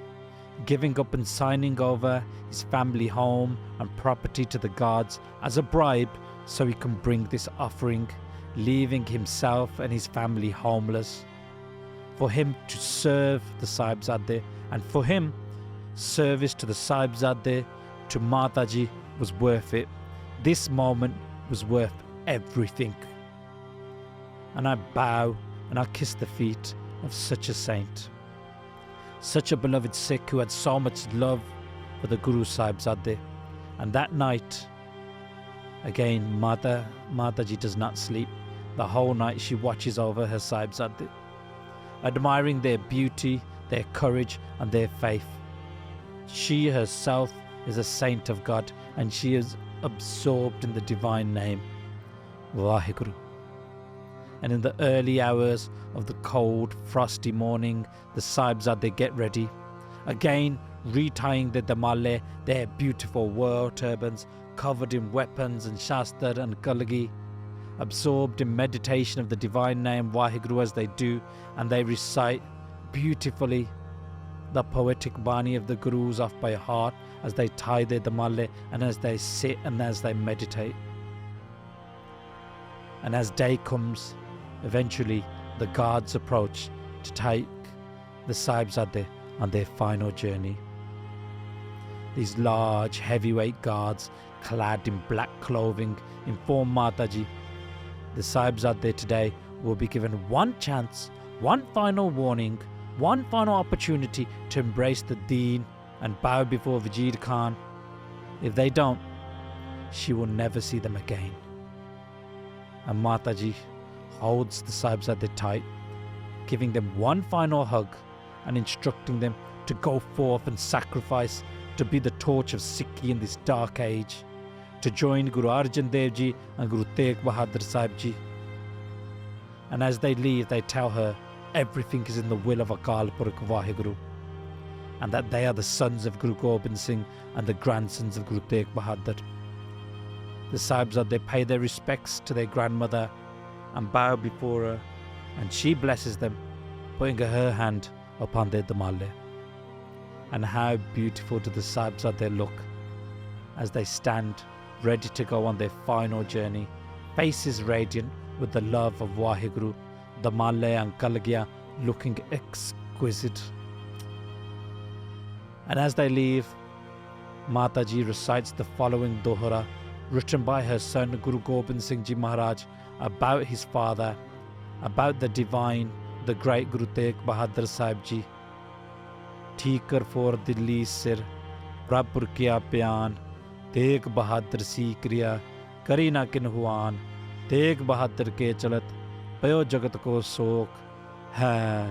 giving up and signing over his family home and property to the guards as a bribe so he can bring this offering, leaving himself and his family homeless. For him to serve the Sahibzade, and for him, service to the Sahibzade, to Mataji, was worth it. This moment was worth everything. And I bow and I kiss the feet of such a saint, such a beloved Sikh who had so much love for the Guru Sahibzade. And that night, again, Mataji does not sleep. The whole night she watches over her Sahibzade, admiring their beauty, their courage and their faith. She herself is a saint of God, and she is absorbed in the divine name, Vaheguru. And in the early hours of the cold, frosty morning, the Sahibzade get ready, again retying the damale, their beautiful war turbans, covered in weapons and shastar and kalgi, absorbed in meditation of the divine name Vaheguru as they do, and they recite beautifully the poetic bani of the Gurus off by heart as they tie their damale and as they sit and as they meditate. And as day comes, eventually the guards approach to take the Sahibzade on their final journey. These large heavyweight guards, clad in black clothing, inform Mataji the Sahibzade today will be given one chance, one final warning, one final opportunity to embrace the deen and bow before Vajir Khan. If they don't, she will never see them again. And Mataji holds the Sahibzade tight, giving them one final hug and instructing them to go forth and sacrifice, to be the torch of Sikhi in this dark age, to join Guru Arjan Dev Ji and Guru Tegh Bahadur Sahib Ji. And as they leave, they tell her everything is in the will of Akal Purkh Vaheguru, and that they are the sons of Guru Gobind Singh and the grandsons of Guru Tegh Bahadur. The Sahibzade pay their respects to their grandmother and bow before her, and she blesses them, putting her hand upon their damale. And how beautiful do the Sahibzade look as they stand ready to go on their final journey, faces radiant with the love of Vaheguru, damale and kalgiya looking exquisite. And as they leave, Mataji recites the following dohra written by her son Guru Gobind Singh Ji Maharaj about his father, about the divine, the great Guru Tegh Bahadur Sahib Ji. Theekar for Dilli sir, Prabhur kiya pyan, Tegh Bahadur si kriya, kari na kinhuan, Tegh Bahadur ke chalat, payo jagat ko sok, hai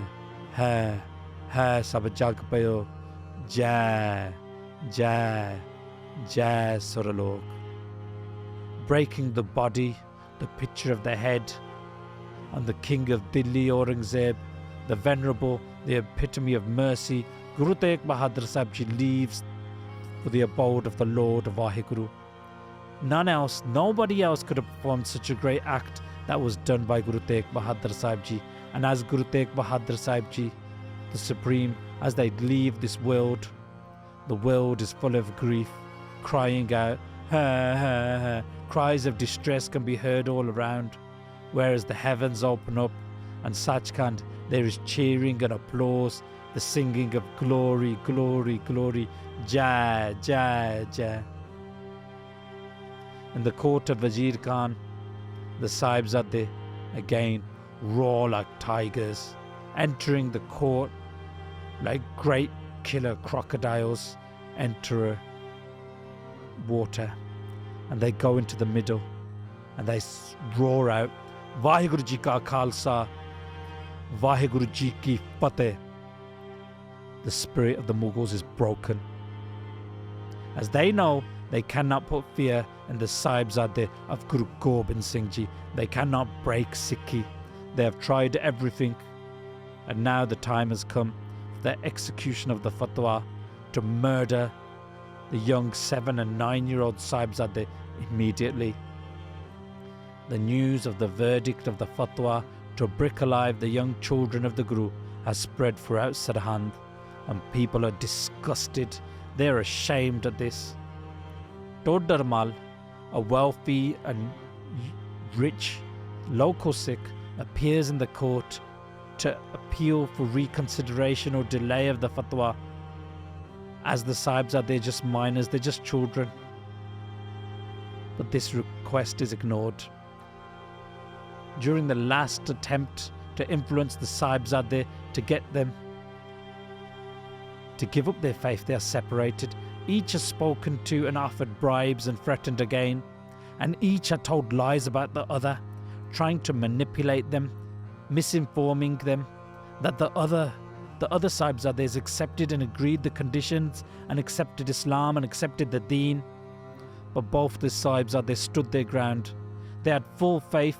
sab jag payo, jai, jai, jai suralok. Breaking the body, the picture of the head, on the king of Delhi Aurangzeb, the venerable, the epitome of mercy, Guru Tegh Bahadur Sahib Ji leaves for the abode of the Lord of Vaheguru. None else, nobody else could have performed such a great act that was done by Guru Tegh Bahadur Sahib Ji. And as Guru Tegh Bahadur Sahib Ji, the Supreme, as they leave this world, the world is full of grief, crying out, ha ha ha. Cries of distress can be heard all around, whereas the heavens open up and Sachkhand, there is cheering and applause, the singing of glory, glory, glory, Jai, Jai, Jai. In the court of Wazir Khan, the Sahibzade again roar like tigers, entering the court like great killer crocodiles enter water, and they go into the middle and they roar out, Vaheguru Ji Ka Khalsa, Vaheguru Ji Ki Fateh. The spirit of the Mughals is broken, as they know they cannot put fear in the Sahibzade of Guru Gobind Singh Ji. They cannot break Sikhi. They have tried everything, and now the time has come for the execution of the fatwa to murder the young 7 and 9-year-old Sahibzade immediately. The news of the verdict of the fatwa to brick alive the young children of the Guru has spread throughout Sirhind, and people are disgusted. They are ashamed at this. Todarmal, a wealthy and rich local Sikh, appears in the court to appeal for reconsideration or delay of the fatwa, as the Sahibzade, they're just minors, they're just children. But this request is ignored. During the last attempt to influence the Sahibzade to get them to give up their faith, they are separated. Each has spoken to and offered bribes and threatened again, and each had told lies about the other, trying to manipulate them, misinforming them that the other Sahibzades accepted and agreed the conditions and accepted Islam and accepted the deen. But both the Sahibzades stood their ground. They had full faith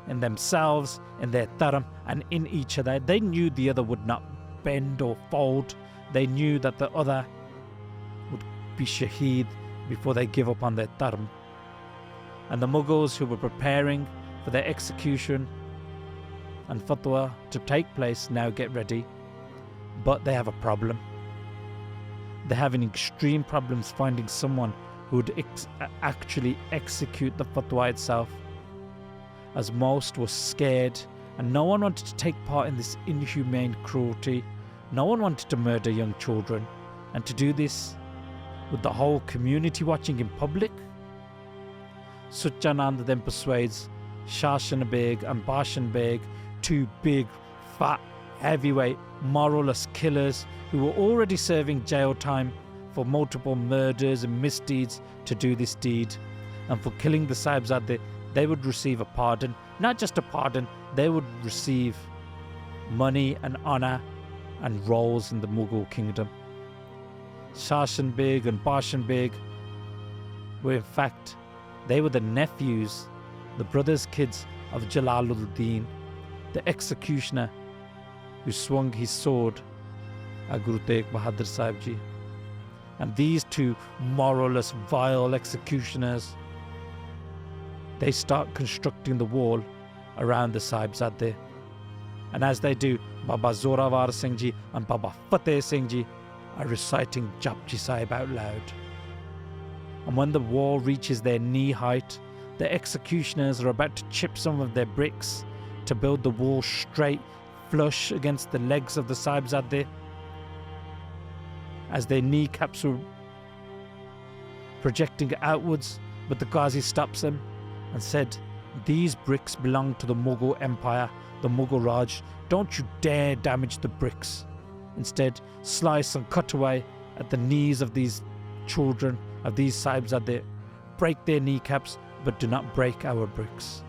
in themselves, in their dharam, and in each other. They knew the other would not bend or fold. They knew that the other would be Shaheed before they give up on their dharam. And the Mughals, who were preparing for their execution and fatwa to take place, now get ready. But they have a problem. They're having extreme problems finding someone who would actually execute the fatwa itself, as most were scared and no one wanted to take part in this inhumane cruelty. No one wanted to murder young children, and to do this with the whole community watching in public. Suchanand then persuades Shashan Beg and Bashan Beg, two big, fat, heavyweight, moralless killers who were already serving jail time for multiple murders and misdeeds, to do this deed. And for killing the Sahibzade, they would receive a pardon. Not just a pardon, they would receive money and honour and roles in the Mughal kingdom. Shashan Beg and Bashan Beg were in fact, they were the nephews, the brothers' kids of Jalaluddin, the executioner who swung his sword at Guru Tegh Bahadur Sahib Ji. And these two moralless, vile executioners, they start constructing the wall around the Sahibzade. And as they do, Baba Zorawar Singh Ji and Baba Fateh Singh Ji are reciting Japji Sahib out loud. And when the wall reaches their knee height, the executioners are about to chip some of their bricks to build the wall straight, flush against the legs of the Sahibzade, as their kneecaps were projecting outwards. But the Ghazi stops them and said, "These bricks belong to the Mughal Empire, the Mughal Raj. Don't you dare damage the bricks. Instead, slice and cut away at the knees of these children, of these Sahibzade. Break their kneecaps, but do not break our bricks."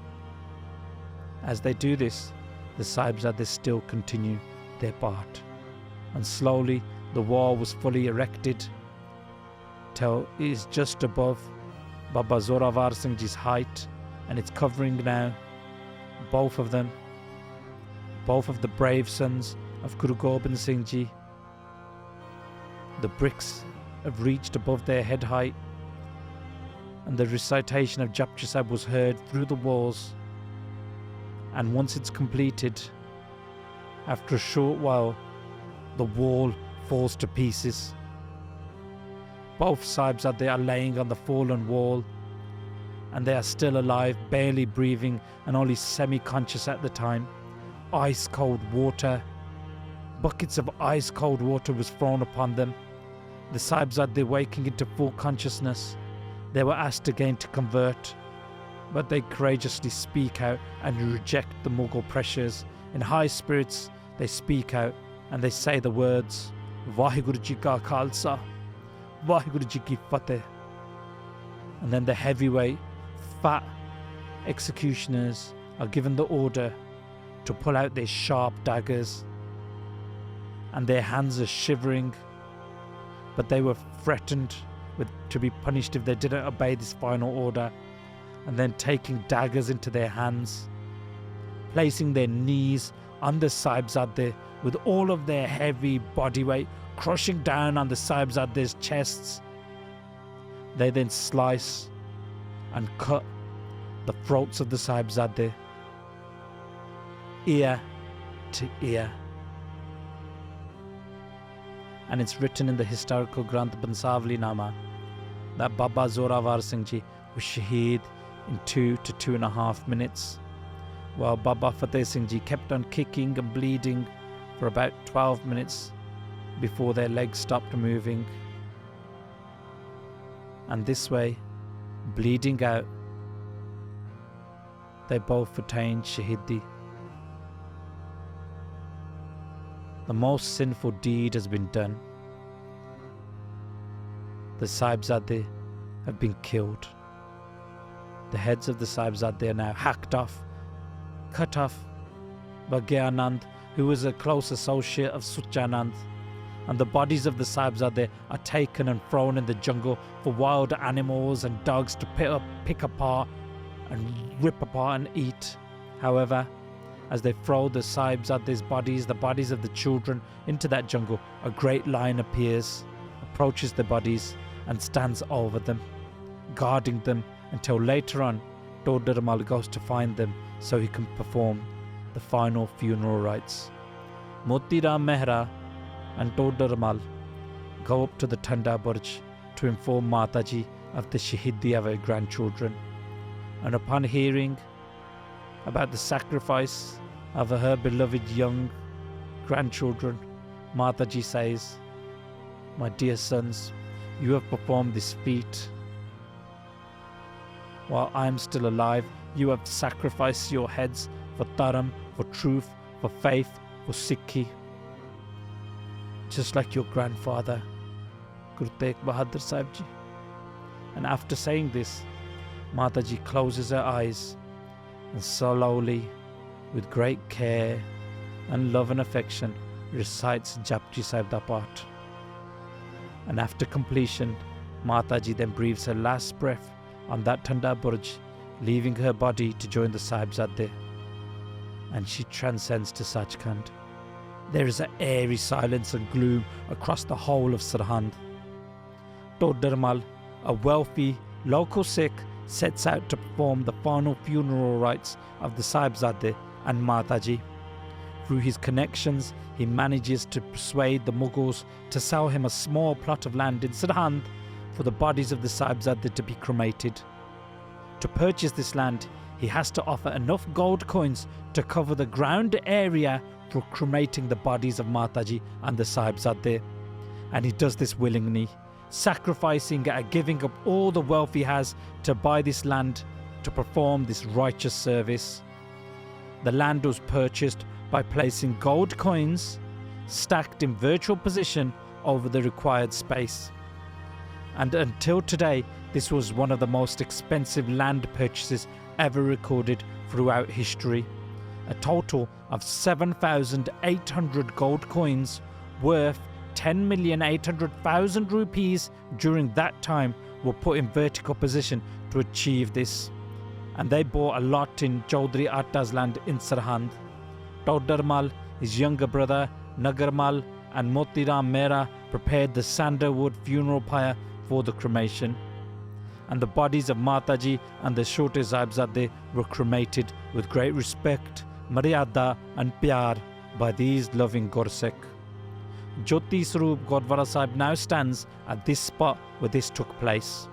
As they do this, the Sahibzades still continue their part. And slowly, the wall was fully erected till it is just above Baba Zorawar Singh Ji's height, and it's covering now both of them, both of the brave sons of Guru Gobind Singh Ji. The bricks have reached above their head height, and the recitation of Japji Sahib was heard through the walls. And once it's completed, after a short while, the wall falls to pieces. Both Sahibzade are laying on the fallen wall, and they are still alive, barely breathing and only semi-conscious at the time. Ice cold water, buckets of ice cold water was thrown upon them. The Sahibzade waking into full consciousness. They were asked again to convert, but they courageously speak out and reject the Mughal pressures. In high spirits, they speak out and they say the words, Vaheguru Ji Ka Khalsa, Vaheguru Ji Ki Fateh. And then the heavyweight, fat executioners are given the order to pull out their sharp daggers, and their hands are shivering, but they were threatened to be punished if they didn't obey this final order, and then taking daggers into their hands, placing their knees on the Sahibzade with all of their heavy body weight crushing down on the Sahibzade's chests. They then slice and cut the throats of the Sahibzade, ear to ear. And it's written in the historical Granth Bansavali Nama that Baba Zorawar Singh Ji was Shaheed in 2 to 2.5 minutes, while Baba Fateh Singh Ji kept on kicking and bleeding for about 12 minutes before their legs stopped moving. And this way, bleeding out, they both attained Shaheedi. The most sinful deed has been done. The Sahibzade have been killed. The heads of the Sahibzade are now hacked off, cut off by Gyanand, who was a close associate of Suchanand, and the bodies of the Sahibzade are taken and thrown in the jungle for wild animals and dogs to pick apart and rip apart and eat. However, as they throw the Sahibzade's bodies, the bodies of the children, into that jungle, a great lion appears, approaches the bodies and stands over them, guarding them until later on Todaramal goes to find them so he can perform the final funeral rites. Motiram Mehra and Todaramal go up to the Thanda Burj to inform Mataji of the Shaheedi of her grandchildren, and upon hearing about the sacrifice of her beloved young grandchildren, Mataji says, "My dear sons, you have performed this feat. While I am still alive, you have sacrificed your heads for Dharam, for truth, for faith, for Sikhi, just like your grandfather, Guru Tegh Bahadur Sahib Ji." And after saying this, Mataji closes her eyes and slowly, with great care and love and affection, recites Japji Sahib da Path. And after completion, Mataji then breathes her last breath on that Thanda Burj, leaving her body to join the Sahibzade, and she transcends to Sachkhand. There is an airy silence and gloom across the whole of Sirhind. Todaramal, a wealthy local Sikh, sets out to perform the final funeral rites of the Sahibzade and Mataji. Through his connections, he manages to persuade the Mughals to sell him a small plot of land in Sirhind for the bodies of the Sahibzade to be cremated. To purchase this land, he has to offer enough gold coins to cover the ground area for cremating the bodies of Mataji and the Sahibzade. And he does this willingly, sacrificing and giving up all the wealth he has to buy this land to perform this righteous service. The land was purchased by placing gold coins stacked in virtual position over the required space. And until today, this was one of the most expensive land purchases ever recorded throughout history. A total of 7,800 gold coins worth 10,800,000 rupees during that time were put in vertical position to achieve this. And they bought a lot in Chaudhry Atta's land in Sirhind. Todaramal, his younger brother Nagarmal, and Motiram Mehra prepared the sandalwood funeral pyre for the cremation, and the bodies of Mataji and the Chotte Sahibzade were cremated with great respect, maryada and pyar by these loving Gursikh. Jyoti Swaroop Gurdwara Sahib now stands at this spot where this took place.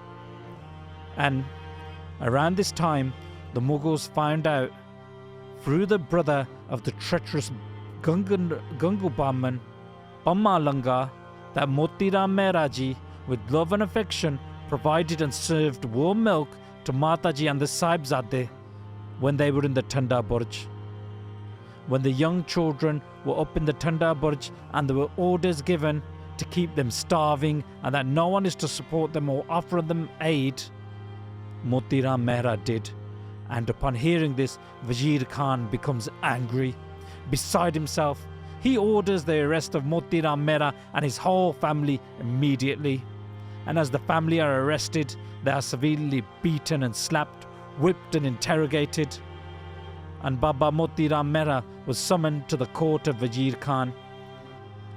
And around this time, the Mughals found out through the brother of the treacherous Gangu Brahman, Pamma Langa, that Motiram Mehra Ji, with love and affection, provided and served warm milk to Mataji and the Sahibzade when they were in the Thanda Burj. When the young children were up in the Thanda Burj and there were orders given to keep them starving and that no one is to support them or offer them aid, Motiram Mehra did. And upon hearing this, Wazir Khan becomes angry. Beside himself, he orders the arrest of Motiram Mehra and his whole family immediately. And as the family are arrested, they are severely beaten and slapped, whipped and interrogated. And Baba Motiram Mehra was summoned to the court of Wazir Khan.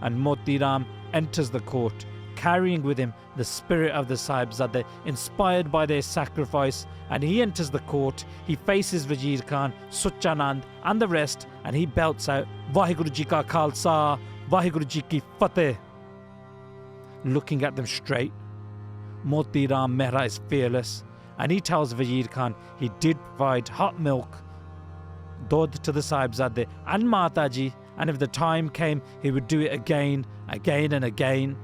And Motiram enters the court, carrying with him the spirit of the Sahibzade, inspired by their sacrifice. And he enters the court, he faces Wazir Khan, Suchanand and the rest, and he belts out, Vaheguru Ji Ka Khalsa, Vaheguru Ji Ki Fateh. Looking at them straight, Motiram Mehra is fearless, and he tells Wazir Khan he did provide hot milk, dod to the Sahibzade and Mataji, and if the time came, he would do it again and again.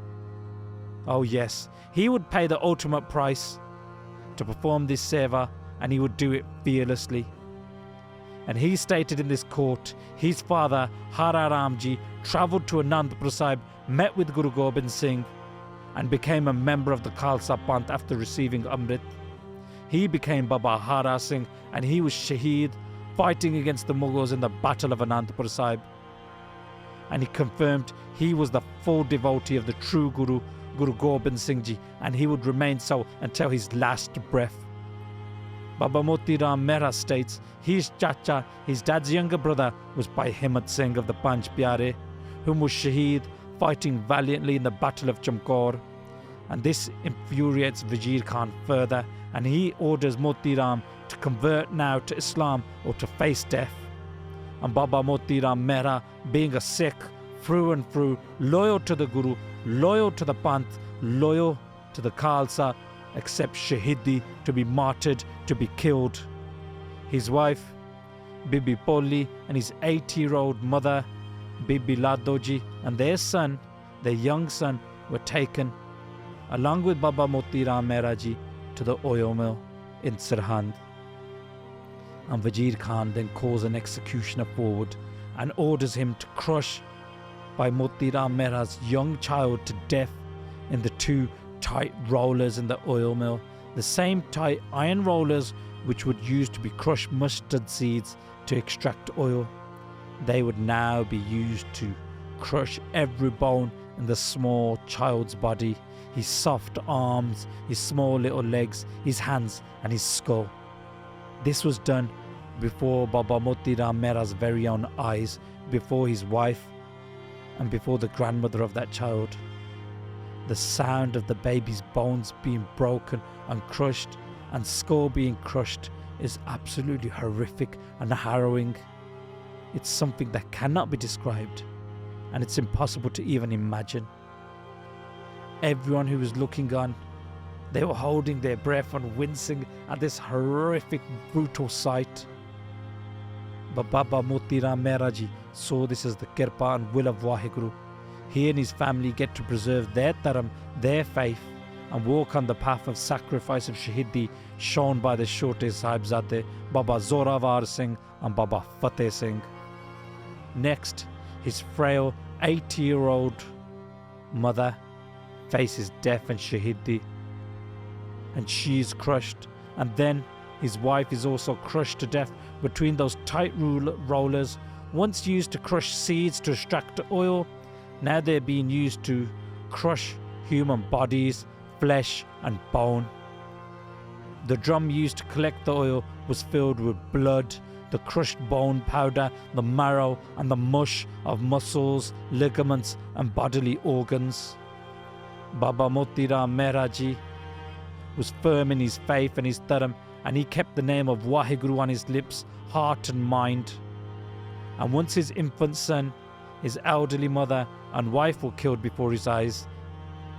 Oh yes, he would pay the ultimate price to perform this seva, and he would do it fearlessly. And he stated in this court, his father, Hara Ramji, travelled to Anandpur Sahib, met with Guru Gobind Singh, and became a member of the Khalsa Panth after receiving Amrit. He became Baba Hara Singh, and he was Shaheed, fighting against the Mughals in the Battle of Anandpur Sahib. And he confirmed he was the full devotee of the true Guru, Guru Gobind Singh Ji, and he would remain so until his last breath. Baba Motiram Mehra states his chacha, his dad's younger brother, was Bhai Himmat Singh of the Panch Pyare, whom was Shaheed, fighting valiantly in the Battle of Chamkaur. And this infuriates Wazir Khan further, and he orders Motiram to convert now to Islam or to face death. And Baba Motiram Mehra, being a Sikh through and through, loyal to the Guru, loyal to the Panth, loyal to the Khalsa, accepts Shaheedi, to be martyred, to be killed. His wife, Bibi Poli, and his 80-year-old mother, Bibi Ladoji, and their son, their young son, were taken, along with Baba Motiram Mehra Ji, to the oil mill in Sirhind. And Wazir Khan then calls an executioner forward and orders him to crush by Motiram Mehra's young child to death in the two tight rollers in the oil mill, the same tight iron rollers which would use to be crushed mustard seeds to extract oil. They would now be used to crush every bone in the small child's body, his soft arms, his small little legs, his hands and his skull. This was done before Baba Motiram Mehra's very own eyes, before his wife and before the grandmother of that child. The sound of the baby's bones being broken and crushed and skull being crushed is absolutely horrific and harrowing. It's something that cannot be described, and it's impossible to even imagine. Everyone who was looking on, they were holding their breath and wincing at this horrific, brutal sight. But Baba Motiram Mehra Ji saw this as the kirpa and will of Vaheguru. He and his family get to preserve their dharam, their faith, and walk on the path of sacrifice of Shaheedi shown by the Chotte Sahibzade, Baba Zorawar Singh and Baba Fateh Singh. Next, his frail 80-year-old mother faces death and Shaheedi, and she is crushed, and then his wife is also crushed to death between those tight rollers once used to crush seeds to extract oil. Now they're being used to crush human bodies, flesh and bone. The drum used to collect the oil was filled with blood, the crushed bone powder, the marrow and the mush of muscles, ligaments and bodily organs. Baba Motiram Mehra Ji was firm in his faith and his dharam, and he kept the name of Vaheguru on his lips, heart and mind. And once his infant son, his elderly mother and wife were killed before his eyes,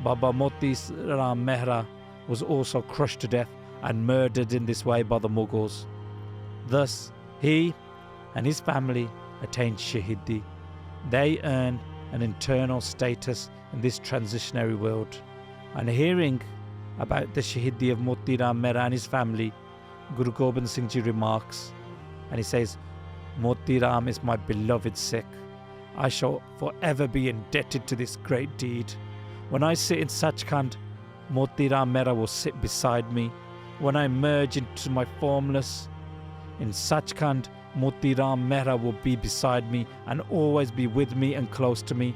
Baba Motiram Mehra was also crushed to death and murdered in this way by the Mughals. Thus, he and his family attained Shaheedi. They earn an internal status in this transitionary world. And hearing about the Shaheedi of Moti Ram Mehra and his family, Guru Gobind Singh Ji remarks, and he says, Moti Ram is my beloved Sikh. I shall forever be indebted to this great deed. When I sit in Sachkhand, Moti Ram Mehra will sit beside me. When I merge into my formless, in Sachkhand, Moti Ram Mehra will be beside me and always be with me and close to me.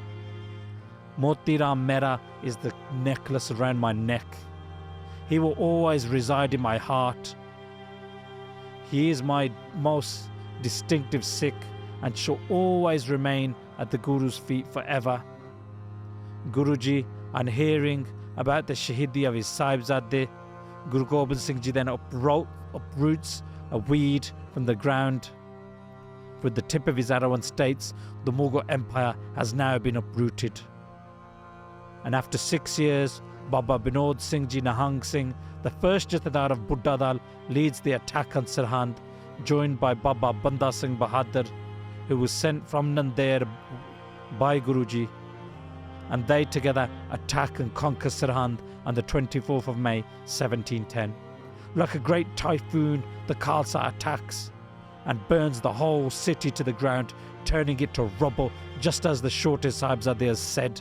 Moti Ram Mehra is the necklace around my neck. He will always reside in my heart. He is my most distinctive Sikh and shall always remain at the Guru's feet forever. Guruji, on hearing about the Shaheedi of his Sahibzade, Guru Gobind Singh Ji then uproots a weed from the ground. With the tip of his arrow and states, the Mughal Empire has now been uprooted. And after 6 years, Baba Binod Singh Ji Nahang Singh, the first Jathedar of Buddha Dal, leads the attack on Sirhind, joined by Baba Banda Singh Bahadur, who was sent from Nandair by Guruji, and they together attack and conquer Sirhind on the 24th of May 1710. Like a great typhoon, the Khalsa attacks and burns the whole city to the ground, turning it to rubble, just as the Chotte Sahibzade has said.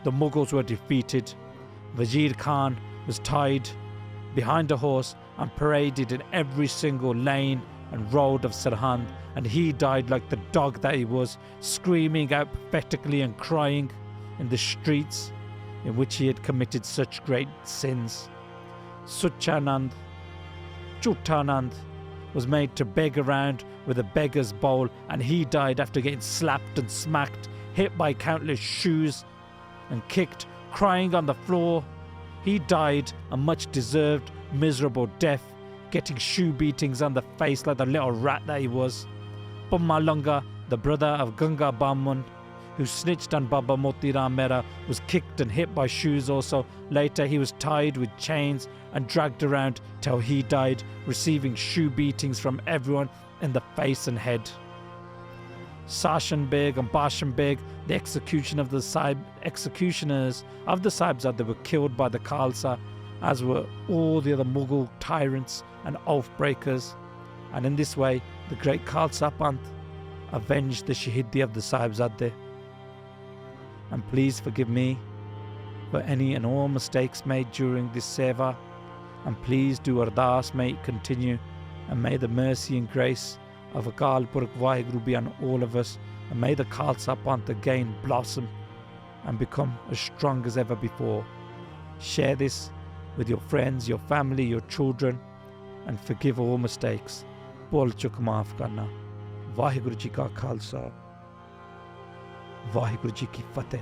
The Mughals were defeated. Wazir Khan was tied behind a horse and paraded in every single lane and road of Sirhind, and he died like the dog that he was, screaming out pathetically and crying in the streets in which he had committed such great sins. Suchanand, Chutanand, was made to beg around with a beggar's bowl, and he died after getting slapped and smacked, hit by countless shoes and kicked, crying on the floor. He died a much deserved miserable death, getting shoe beatings on the face like the little rat that he was. Pummalanga, the brother of Ganga Bamun, who snitched on Baba Moti Ram Mehra, was kicked and hit by shoes also. Later he was tied with chains and dragged around till he died, receiving shoe beatings from everyone in the face and head. Sashan Beg and Bashan Beg, the executioners of the Sahibzade, were killed by the Khalsa, as were all the other Mughal tyrants and oath breakers. And in this way, the great Khalsa Panth avenged the Shaheedi of the Sahibzade. And please forgive me for any and all mistakes made during this seva, and please do ardas, may it continue, and may the mercy and grace of Akal Purkh Vaheguru be on all of us, and may the Khalsa Panth again blossom and become as strong as ever before. Share this with your friends, your family, your children, and forgive all mistakes. Bol chuk maaf karna. Vaheguru Ji ka Khalsa, Vaheguru Ji ki Fateh.